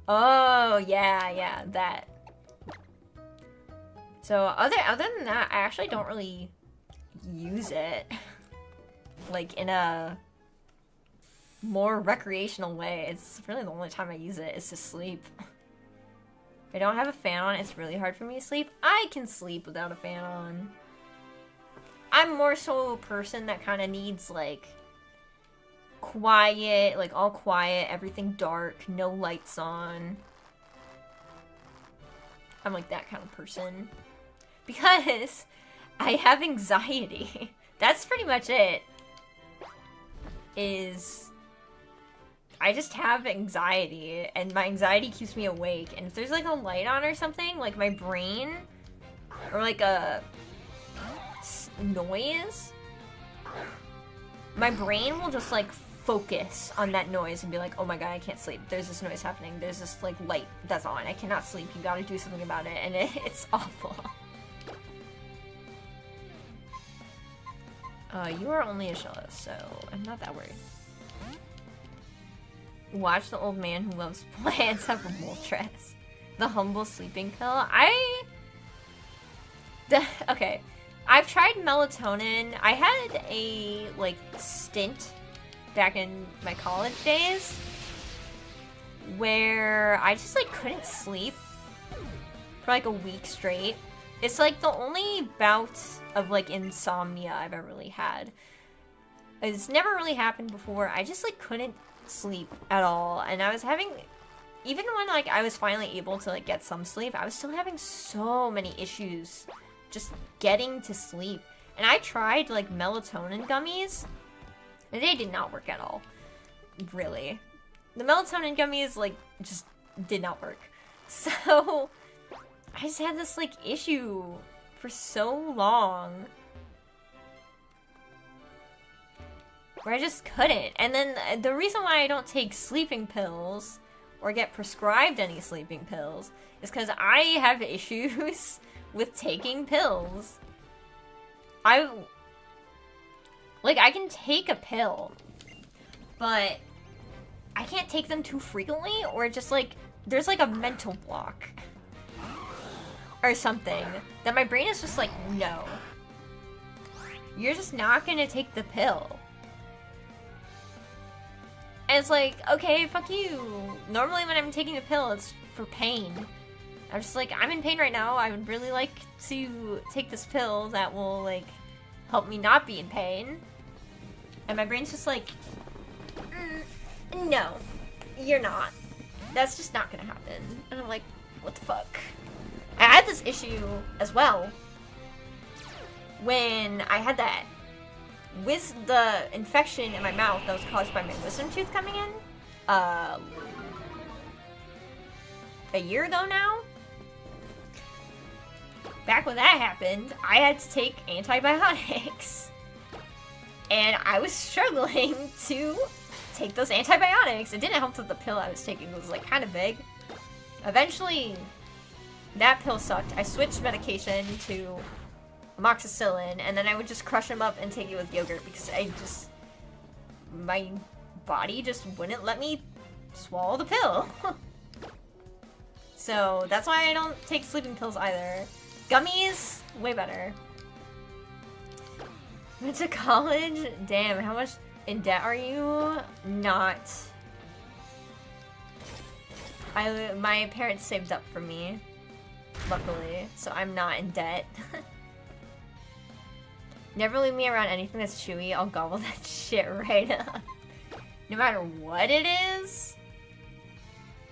Oh, yeah, that. So, other than that, I actually don't really use it. Like, in a more recreational way. It's really the only time I use it is to sleep. If I don't have a fan on, it's really hard for me to sleep. I can sleep without a fan on. I'm more so a person that kind of needs, like, quiet, like, all quiet, everything dark, no lights on. I'm like that kind of person. Because I have anxiety. That's pretty much it. I just have anxiety, and my anxiety keeps me awake, and if there's, like, a light on or something, like, my brain, or, like, a noise, my brain will just, like, focus on that noise and be like, oh my god, I can't sleep. There's this noise happening. There's this, like, light that's on. I cannot sleep. You gotta do something about it, and it's awful. You are only a Shello, so I'm not that worried. Watch the old man who loves plants have a Moltres. The humble sleeping pill. Okay. I've tried melatonin. I had a, like, stint back in my college days where I just, like, couldn't sleep for, like, a week straight. It's, like, the only bout of, like, insomnia I've ever really had. It's never really happened before. I just, like, couldn't sleep at all, and I was having, even when, like, I was finally able to, like, get some sleep, I was still having so many issues just getting to sleep. And I tried, like, melatonin gummies, and they did not work at all. Really. The melatonin gummies, like, just did not work. So I just had this, like, issue for so long where I just couldn't. And then the reason why I don't take sleeping pills or get prescribed any sleeping pills is because I have issues with taking pills. Like, I can take a pill, but I can't take them too frequently, or just, like, there's, like, a mental block. Or something. That my brain is just like, no. You're just not gonna take the pill. And it's like, okay, fuck you. Normally when I'm taking a pill, it's for pain. I'm just like, I'm in pain right now. I would really like to take this pill that will, like, help me not be in pain. And my brain's just like, no, you're not. That's just not gonna happen. And I'm like, what the fuck? I had this issue as well when I had that with the infection in my mouth that was caused by my wisdom tooth coming in. A year ago now? Back when that happened, I had to take antibiotics. And I was struggling to take those antibiotics. It didn't help that the pill I was taking was, like, kind of big. Eventually, that pill sucked. I switched medication to amoxicillin, and then I would just crush them up and take it with yogurt because my body just wouldn't let me swallow the pill. So that's why I don't take sleeping pills either. Gummies, way better. Went to college? Damn, how much in debt are you? Not. My parents saved up for me, luckily, so I'm not in debt. Never leave me around anything that's chewy. I'll gobble that shit right up. No matter what it is.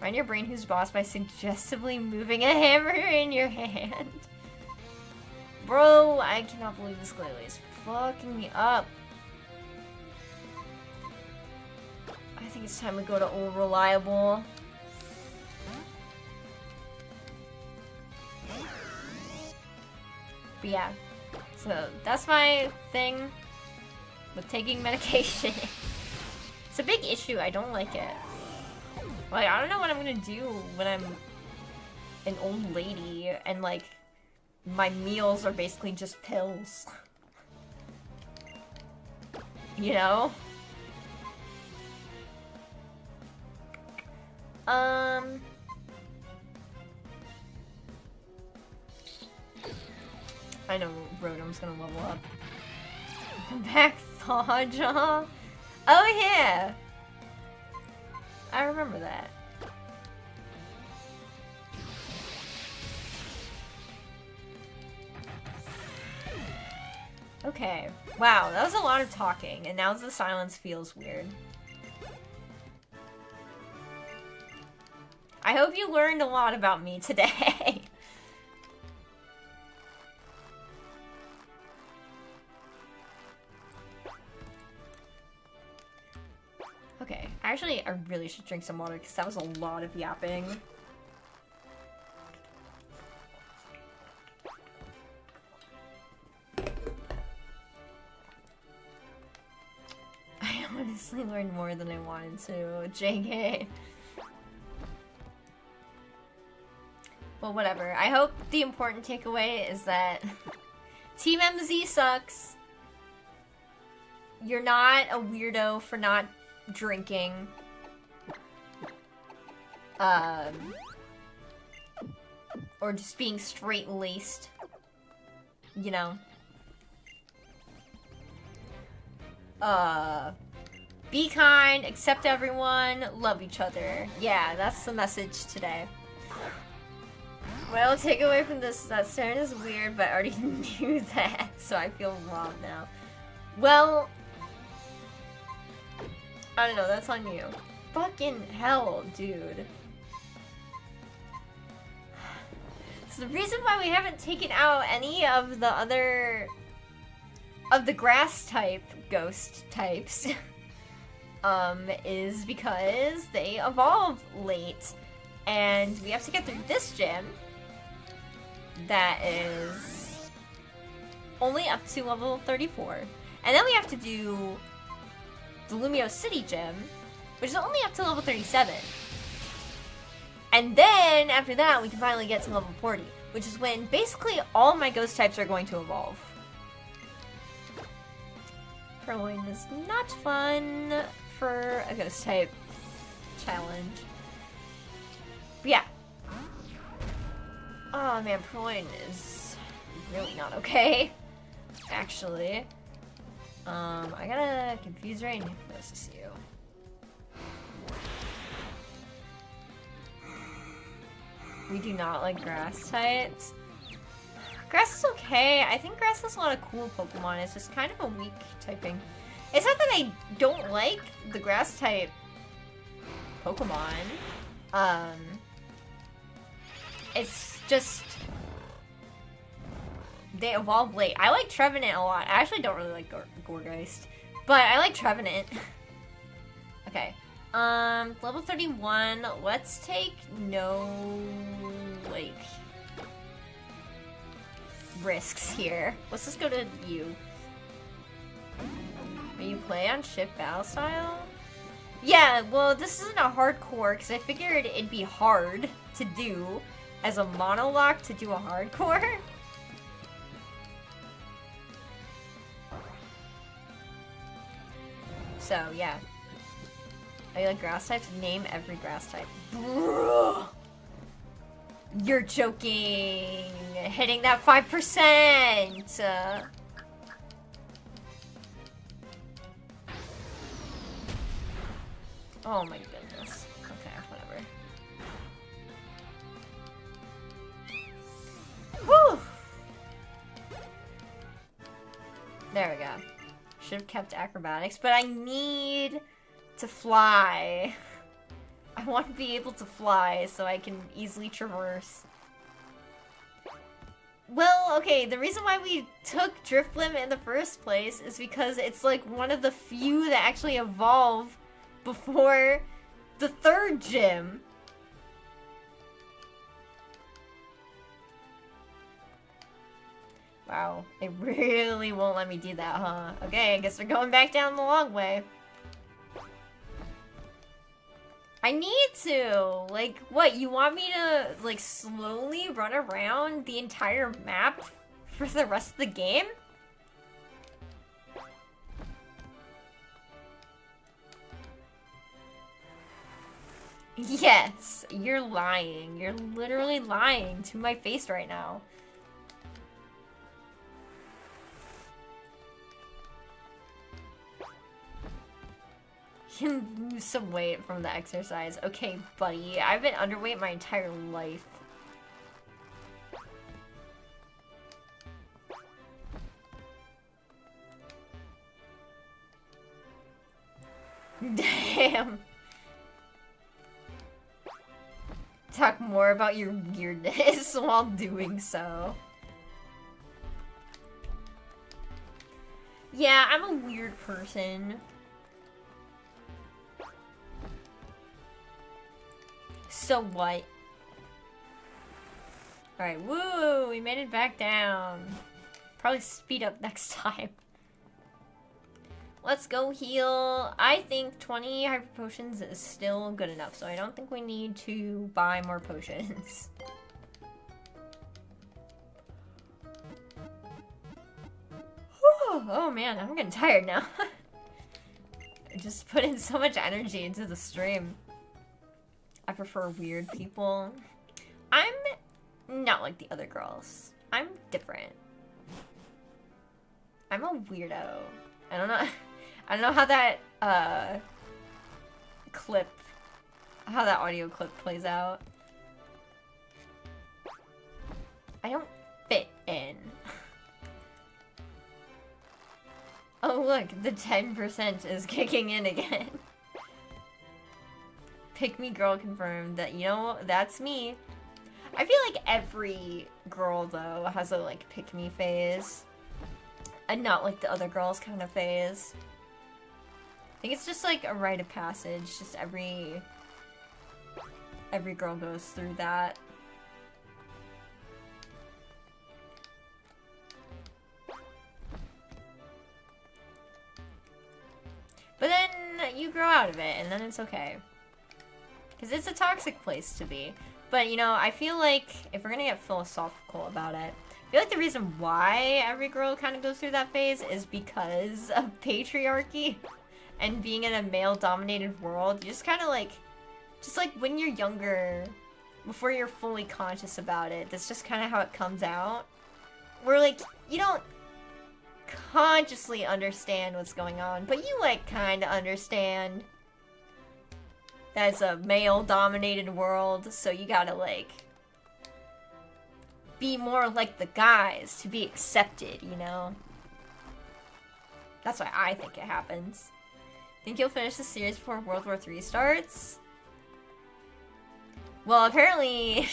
Find your brain who's boss by suggestively moving a hammer in your hand. Bro, I cannot believe this clearly is fucking me up. I think it's time to go to Old Reliable. But yeah, so that's my thing with taking medication. It's a big issue. I don't like it. Like, I don't know what I'm gonna do when I'm an old lady and, like, my meals are basically just pills. You know? I know Rotom's gonna level up. Come back, Thaw-Jaw. Oh yeah! I remember that. Okay. Wow, that was a lot of talking, and now the silence feels weird. I hope you learned a lot about me today. Okay, actually, I really should drink some water because that was a lot of yapping. I honestly learned more than I wanted to. JK. Well, whatever. I hope the important takeaway is that Team MZ sucks. You're not a weirdo for not drinking. Or just being straight-laced. You know. Be kind, accept everyone, love each other. Yeah, that's the message today. Well, take away from this, that Saren is weird, but I already knew that, so I feel wrong now. Well, I don't know, that's on you. Fucking hell, dude. So the reason why we haven't taken out any of the other... of the grass type ghost types, is because they evolve late. And we have to get through this gym that is only up to level 34. And then we have to do the Lumio City gym, which is only up to level 37. And then, after that, we can finally get to level 40, which is when basically all my ghost types are going to evolve. Purloin is not fun for a ghost type challenge. But yeah. Oh man, Purloin is really not okay. Actually. I gotta confuse right now. This is you. We do not like grass types. Grass is okay. I think grass has a lot of cool Pokemon. It's just kind of a weak typing. It's not that I don't like the grass type Pokemon. It's just they evolve late. I like Trevenant a lot. I actually don't really like Gourgeist, but I like Trevenant. Okay. Level 31. Let's take no, like, risks here. Let's just go to you. Will you play on shift battle style? Yeah, well, this isn't a hardcore, because I figured it'd be hard to do as a Monolocke to do a hardcore. So, yeah. Are you like grass types? Name every grass type. You're joking! Hitting that 5%! Oh my goodness. Okay, whatever. Whew! There we go. Should have kept acrobatics, but I need to fly. I want to be able to fly so I can easily traverse. Well, okay, the reason why we took Drifblim in the first place is because it's like one of the few that actually evolve before the third gym. Wow, it really won't let me do that, huh? Okay, I guess we're going back down the long way. I need to! Like, what, you want me to, like, slowly run around the entire map for the rest of the game? Yes, you're lying. You're literally lying to my face right now. You can lose some weight from the exercise. Okay, buddy. I've been underweight my entire life. Damn. Talk more about your weirdness while doing so. Yeah, I'm a weird person. So what? Alright, woo! We made it back down. Probably speed up next time. Let's go heal. I think 20 hyper potions is still good enough, so I don't think we need to buy more potions. Oh man, I'm getting tired now. I just put in so much energy into the stream. I prefer weird people. I'm not like the other girls. I'm different. I'm a weirdo. I don't know. I don't know how that how that audio clip plays out. I don't fit in. Oh look, the 10% is kicking in again. Pick me girl confirmed. That, you know, that's me. I feel like every girl though has a like pick me phase. And not like the other girls kind of phase. I think it's just like a rite of passage. Just every girl goes through that. But then you grow out of it and then it's okay. Because it's a toxic place to be. But, you know, I feel like if we're gonna get philosophical about it, I feel like the reason why every girl kind of goes through that phase is because of patriarchy and being in a male-dominated world. You just kind of like, just like when you're younger, before you're fully conscious about it, that's just kind of how it comes out. Where like, you don't consciously understand what's going on, but you like kind of understand that it's a male-dominated world, so you gotta like be more like the guys to be accepted, you know? That's why I think it happens. Think you'll finish the series before World War III starts? Well, apparently,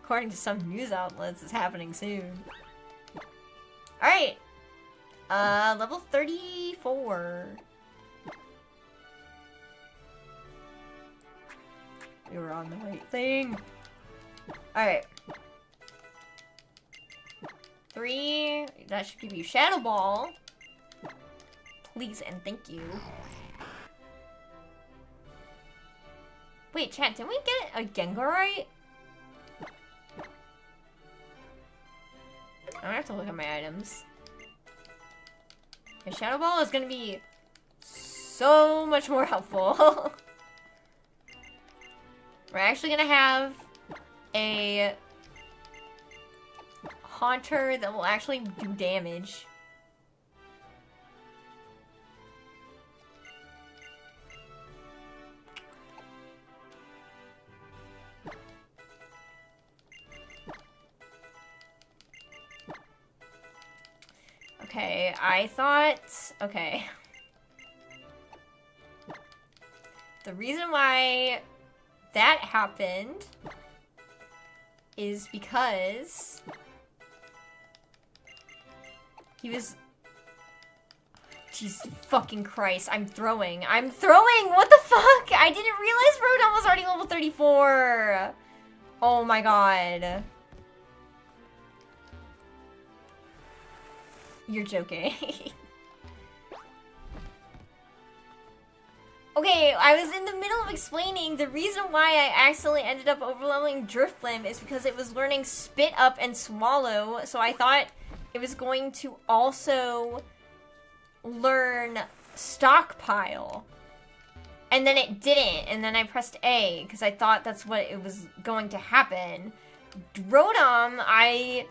according to some news outlets, it's happening soon. Alright. Level 34. We were on the right thing. Alright. 3. That should give you Shadow Ball. Please and thank you. Wait, chat, didn't we get a Gengar right? I don't have to look at my items. The Shadow Ball is gonna be so much more helpful. We're actually gonna have a Haunter that will actually do damage. Okay, I thought... Okay. The reason why that happened is because he was... Jesus fucking Christ, I'm throwing! I'm throwing! What the fuck? I didn't realize Rodon was already level 34! Oh my god. You're joking. Okay, I was in the middle of explaining the reason why I accidentally ended up overleveling Drifblim is because it was learning Spit Up and Swallow, so I thought it was going to also learn Stockpile. And then it didn't, and then I pressed A, because I thought that's what it was going to happen. Rotom, I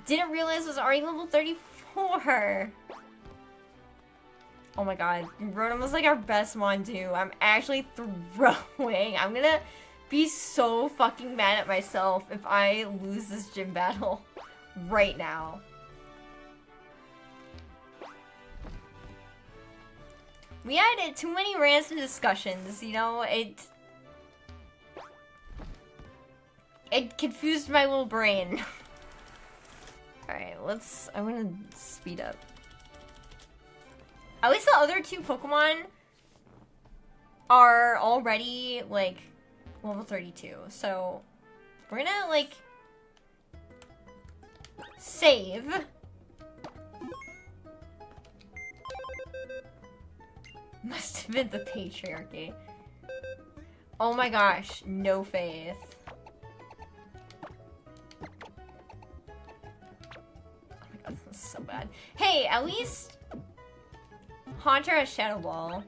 didn't realize was already level 34. Oh my god, Rotom was like our best one too. I'm actually throwing. I'm gonna be so fucking mad at myself if I lose this gym battle right now. We had too many rants and discussions, you know, it confused my little brain. Alright, I'm gonna speed up. At least the other two Pokemon are already, like, level 32. So, we're gonna, like, save. Must have been the patriarchy. Oh my gosh, no faith. Oh my god, this is so bad. Hey, at least Haunter has Shadow Ball.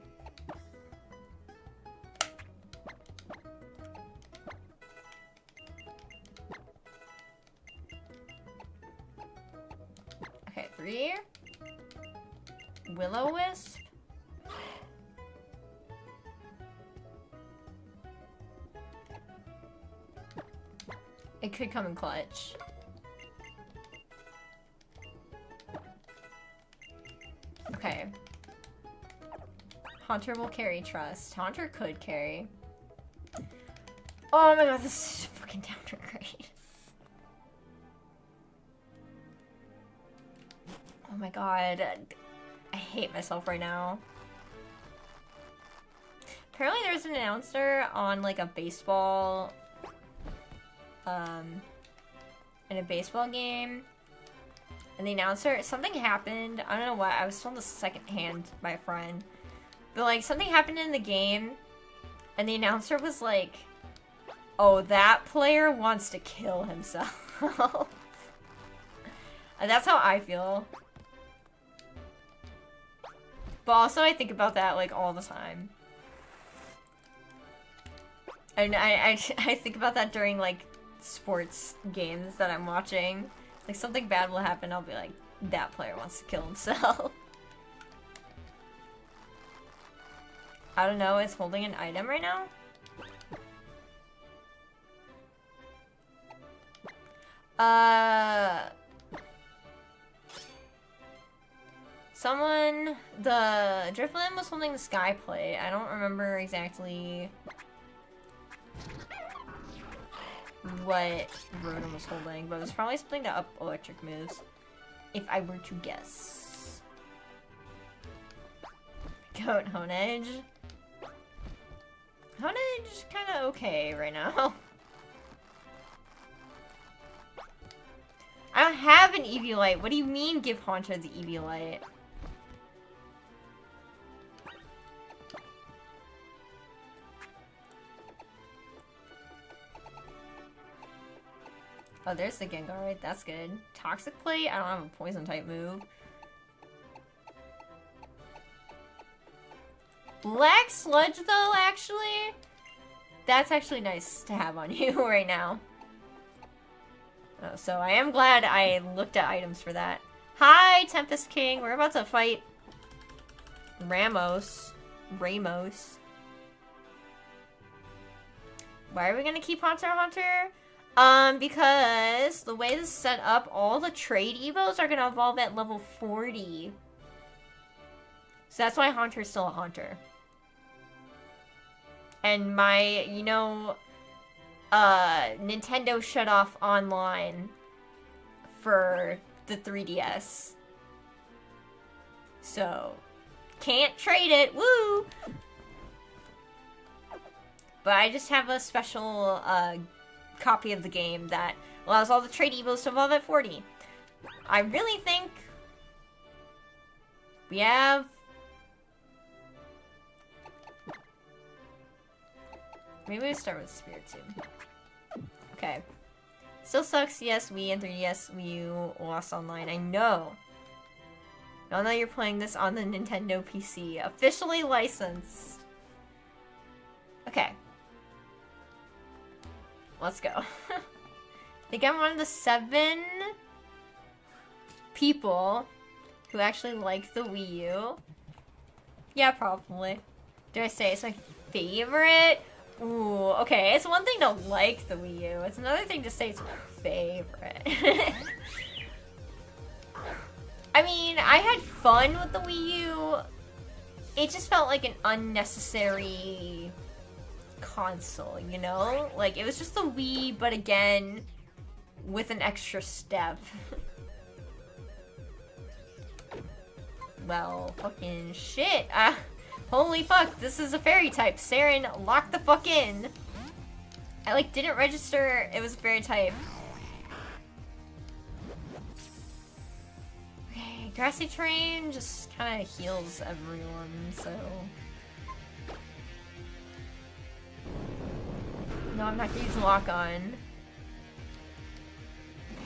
Okay, 3. Will-O-Wisp. It could come in clutch. Okay. Haunter will carry Trust. Haunter could carry. Oh my god, this is fucking downer grade. Oh my god. I hate myself right now. Apparently there's an announcer on like a baseball in a baseball game, and the announcer, something happened, I don't know what, I was told this secondhand by a friend, but like something happened in the game, and the announcer was like, oh, that player wants to kill himself. That's how I feel. But also I think about that, like, all the time. And I think about that during, like, sports games that I'm watching. Like, something bad will happen, I'll be like, that player wants to kill himself. I don't know, it's holding an item right now? Someone, the Driftlin was holding the sky plate. I don't remember exactly what Rotom was holding, but it was probably something to up electric moves, if I were to guess. Goat Honedge. Honedge kinda okay right now. I don't have an Eviolite. What do you mean give Haunter the Eviolite? Oh, there's the Gengar. That's good. Toxic Plate? I don't have a poison type move. Black Sludge, though, actually? That's actually nice to have on you right now. Oh, so I am glad I looked at items for that. Hi, Tempest King. We're about to fight Ramos. Why are we gonna keep Hunter x Hunter? Because the way this is set up, all the trade evos are gonna evolve at level 40. So that's why Haunter's still a Haunter. And my, you know, Nintendo shut off online for the 3DS. So, can't trade it, woo! But I just have a special, copy of the game that allows all the trade evos to evolve at 40. I really think we have... Maybe we start with Spiritomb. Okay. Still sucks, yes, Wii and 3DS Wii U lost online. I know. Now that you're playing this on the Nintendo PC. Officially licensed. Okay. Let's go. I think I'm one of the 7 people who actually like the Wii U. Yeah, probably. Did I say it's my favorite? Ooh, okay. It's one thing to like the Wii U. It's another thing to say it's my favorite. I mean, I had fun with the Wii U. It just felt like an unnecessary console, you know? Like, it was just the Wii, but again, with an extra step. Well, fucking shit. Holy fuck, this is a fairy type. Saren, lock the fuck in. I, like, didn't register it was a fairy type. Okay, Grassy Terrain just kind of heals everyone, so... No, I'm not gonna use Lock On.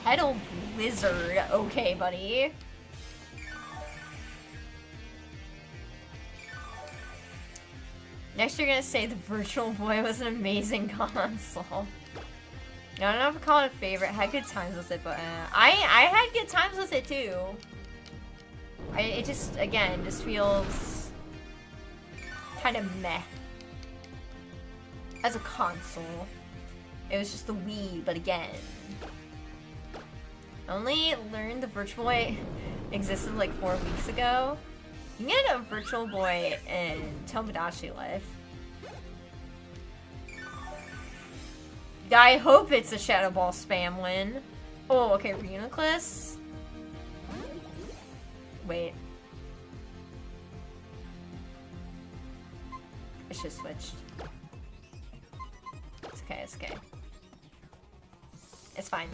Petal Blizzard. Okay, buddy. Next you're gonna say the Virtual Boy was an amazing console. I don't know if I call it a favorite. I had good times with it, but I had good times with it too. It just, again, just feels kind of meh. As a console. It was just the Wii, but again. I only learned the Virtual Boy existed like 4 weeks ago. You can get a Virtual Boy in Tomodachi Life. I hope it's a Shadow Ball spam win. Oh, okay, Reuniclus. Wait. I should have switched. It's okay, it's okay. It's fine.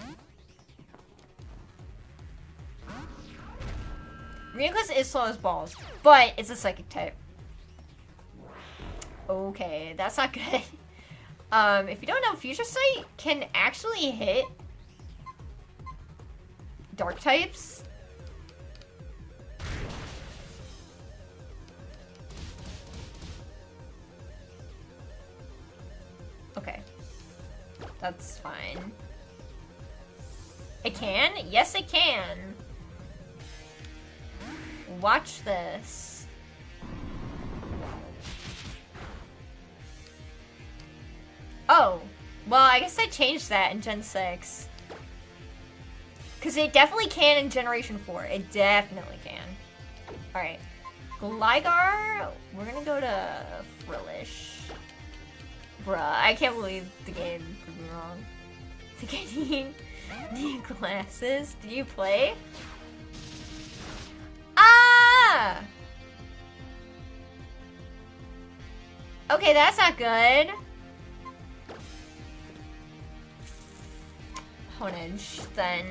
Reuniclus is slow as balls, but it's a psychic type. Okay, that's not good. If you don't know, Future Sight can actually hit dark types? Okay. That's fine. I can? Yes, I can. Watch this. Oh. Well, I guess I changed that in Gen 6. Because it definitely can in Generation 4. It definitely can. Alright. Gligar, we're gonna go to Frillish. Bruh, I can't believe the game proved me wrong. I think I need glasses. Do you play? Ah! Okay, that's not good. Honage, then.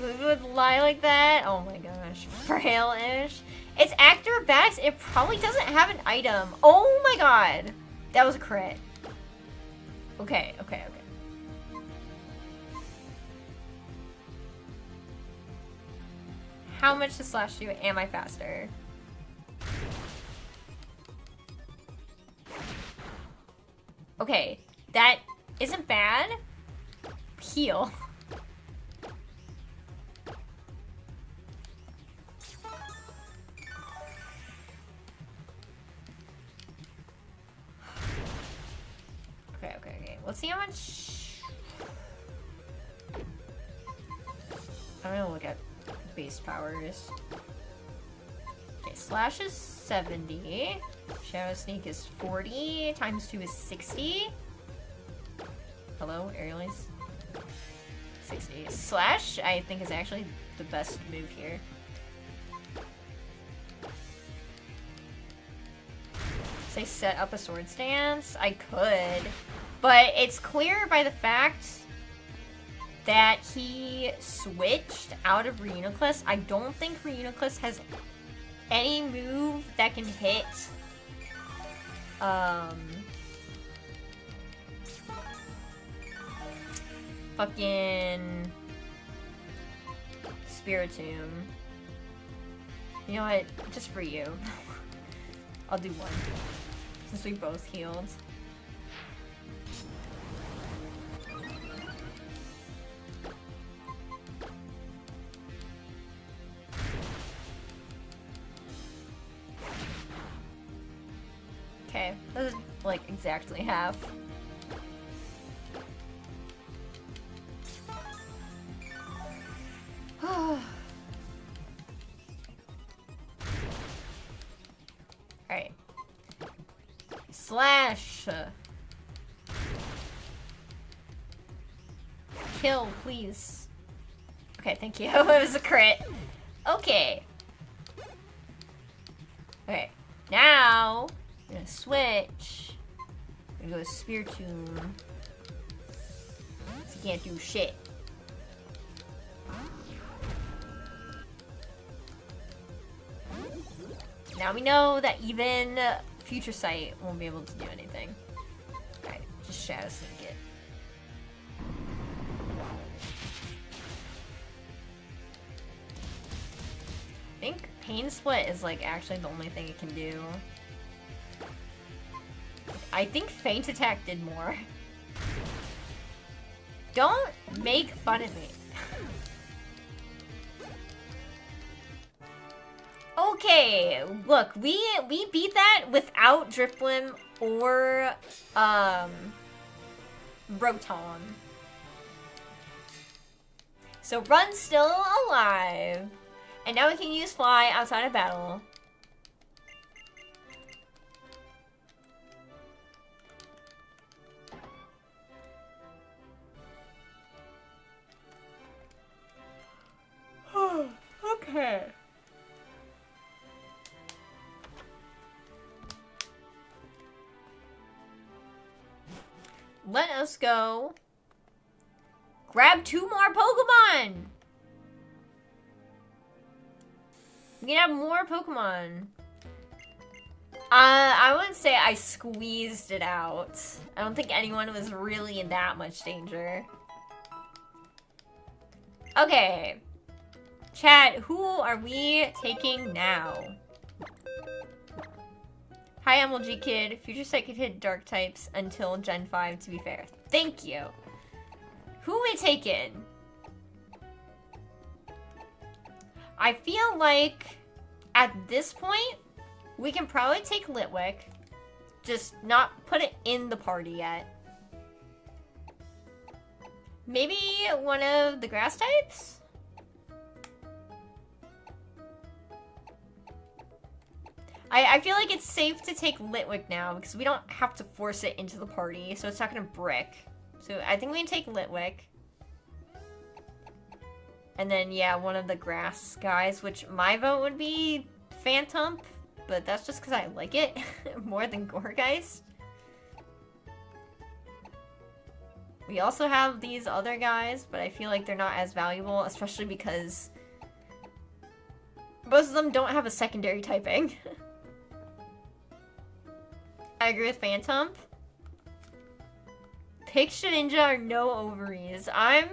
It would lie like that? Oh my gosh. Frail-ish. It's acrobatics. It probably doesn't have an item. Oh my god. That was a crit. Okay, okay, okay. How much to slash you? Am I faster? Okay, that isn't bad. Heal. Okay. Let's see how much. I'm gonna look at base powers. Okay, slash is 70. Shadow Sneak is 40. Times 2 is 60. Hello, Aerialize? 60. Slash, I think, is actually the best move here. Say set up a sword stance? I could. But it's clear by the fact that he switched out of Reuniclus. I don't think Reuniclus has any move that can hit fucking Spiritomb. You know what? Just for you. I'll do one. Since we both healed. Okay, this is like exactly half. Alright. Slash! Kill, please. Okay, thank you. It was a crit. Okay. Okay, now I'm gonna switch. I'm gonna go to Spiritomb. So he can't do shit. Now we know that even Future Sight won't be able to do anything. Alright, just Shadow Sneak it. I think Pain Split is like actually the only thing it can do. I think Feint Attack did more. Don't make fun of me. Okay, look, we beat that without Drifblim or Rotom. So Run's still alive. And now we can use Fly outside of battle. Okay. Let us go grab 2 more Pokemon! We can have more Pokemon. I wouldn't say I squeezed it out. I don't think anyone was really in that much danger. Okay. Chat, who are we taking now? Hi, MLG Kid. Future Sight could hit dark types until Gen 5, to be fair. Thank you. Who are we taking? I feel like at this point, we can probably take Litwick. Just not put it in the party yet. Maybe one of the grass types? I feel like it's safe to take Litwick now because we don't have to force it into the party, so it's not gonna brick. So I think we can take Litwick. And then, yeah, one of the grass guys, which my vote would be Phantom, but that's just because I like it more than Gourgeist. We also have these other guys, but I feel like they're not as valuable, especially because most of them don't have a secondary typing. I agree with Phantom. Pick Shedinja or no ovaries. I'm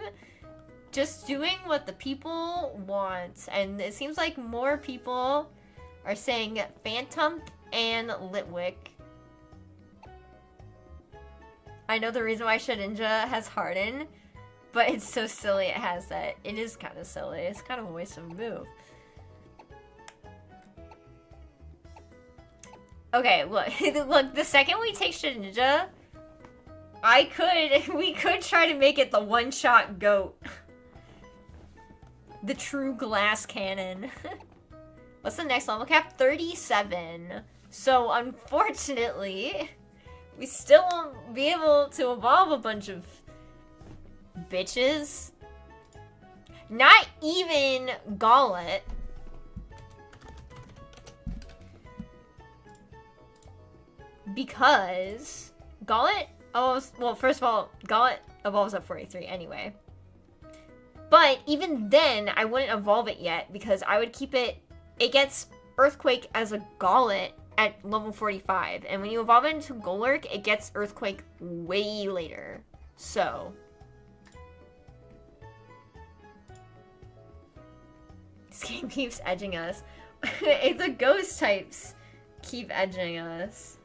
just doing what the people want, and it seems like more people are saying Phantom and Litwick. I know the reason why Shedinja has Harden, but it's so silly it has that. It is kind of silly. It's kind of a waste of a move. Okay, look, look, the second we take Shedinja, we could try to make it the one-shot goat. The true glass cannon. What's the next level cap? 37. So, unfortunately, we still won't be able to evolve a bunch of bitches. Not even Gauntlet. Because Gauntlet evolves, well, first of all, Gauntlet evolves at 43 anyway. But even then, I wouldn't evolve it yet because I would keep it, it gets Earthquake as a Gauntlet at level 45. And when you evolve it into Golurk, it gets Earthquake way later. So. This game keeps edging us. The ghost types keep edging us.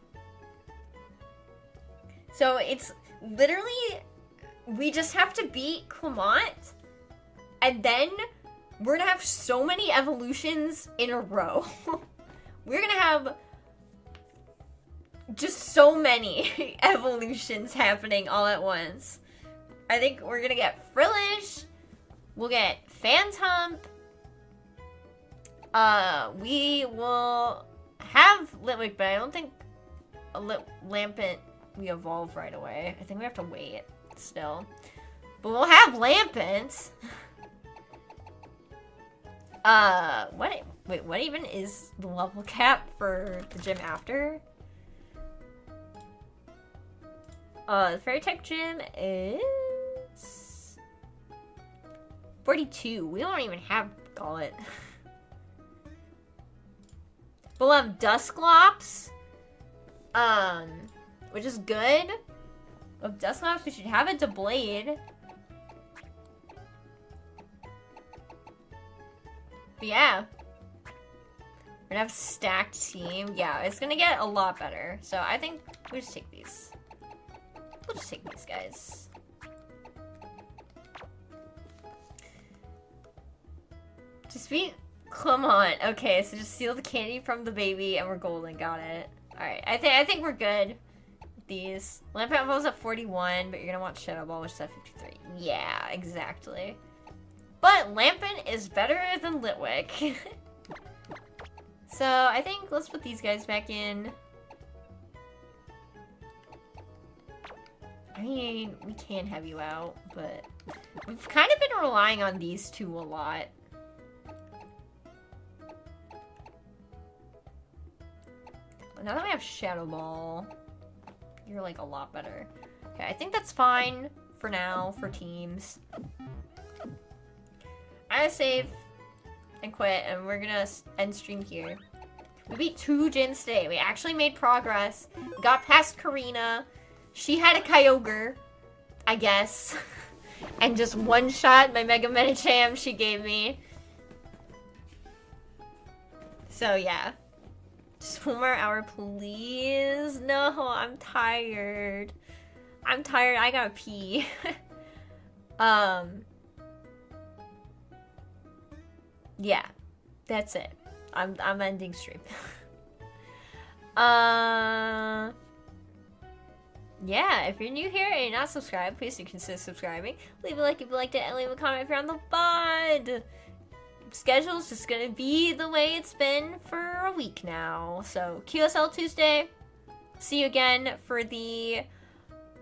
So it's literally, we just have to beat Clement, and then we're gonna have so many evolutions in a row. We're gonna have just so many evolutions happening all at once. I think we're gonna get Frillish, we'll get Phantom, we will have Litwick, but I don't think a Lampent we evolve right away. I think we have to wait still. But we'll have Lampent. What even is the level cap for the gym after? The fairy type gym is 42. We don't even have Gauntlet. We'll have Dusclops. Which is good. With Dusclops, we should have it to Blade. But yeah. We're gonna have a stacked team. Yeah, it's gonna get a lot better. So I think we'll just take these. We'll just take these guys. Just beat Clement. Okay, so just steal the candy from the baby and we're golden. Got it. Alright, I think we're good. These. Lampent evolves at 41, but you're gonna want Shadow Ball, which is at 53. Yeah, exactly. But Lampent is better than Litwick. So I think let's put these guys back in. I mean, we can have you out, but we've kind of been relying on these two a lot. But now that we have Shadow Ball, you're like a lot better. Okay, I think that's fine for now for teams. I'm gonna save and quit, and we're gonna end stream here. We beat 2 gyms today. We actually made progress. We got past Karina. She had a Kyogre, I guess. and just one-shot my Mega Medicham she gave me. So yeah. Just one more hour, please. No, I'm tired. I'm tired. I gotta pee. Yeah. That's it. I'm ending stream. Yeah, if you're new here and you're not subscribed, please do consider subscribing. Leave a like if you liked it, and leave a comment if you're on the VOD. Schedule's just gonna be the way it's been for a week now. So QSL Tuesday. See you again for the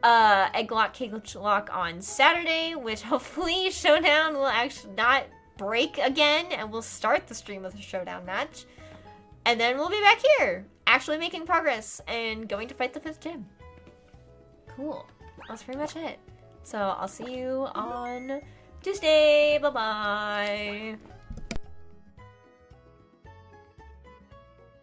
egg lock, cake lock on Saturday, which hopefully Showdown will actually not break again, and we'll start the stream with a Showdown match. And then we'll be back here, actually making progress and going to fight the 5th gym. Cool. That's pretty much it. So I'll see you on Tuesday. Bye-bye.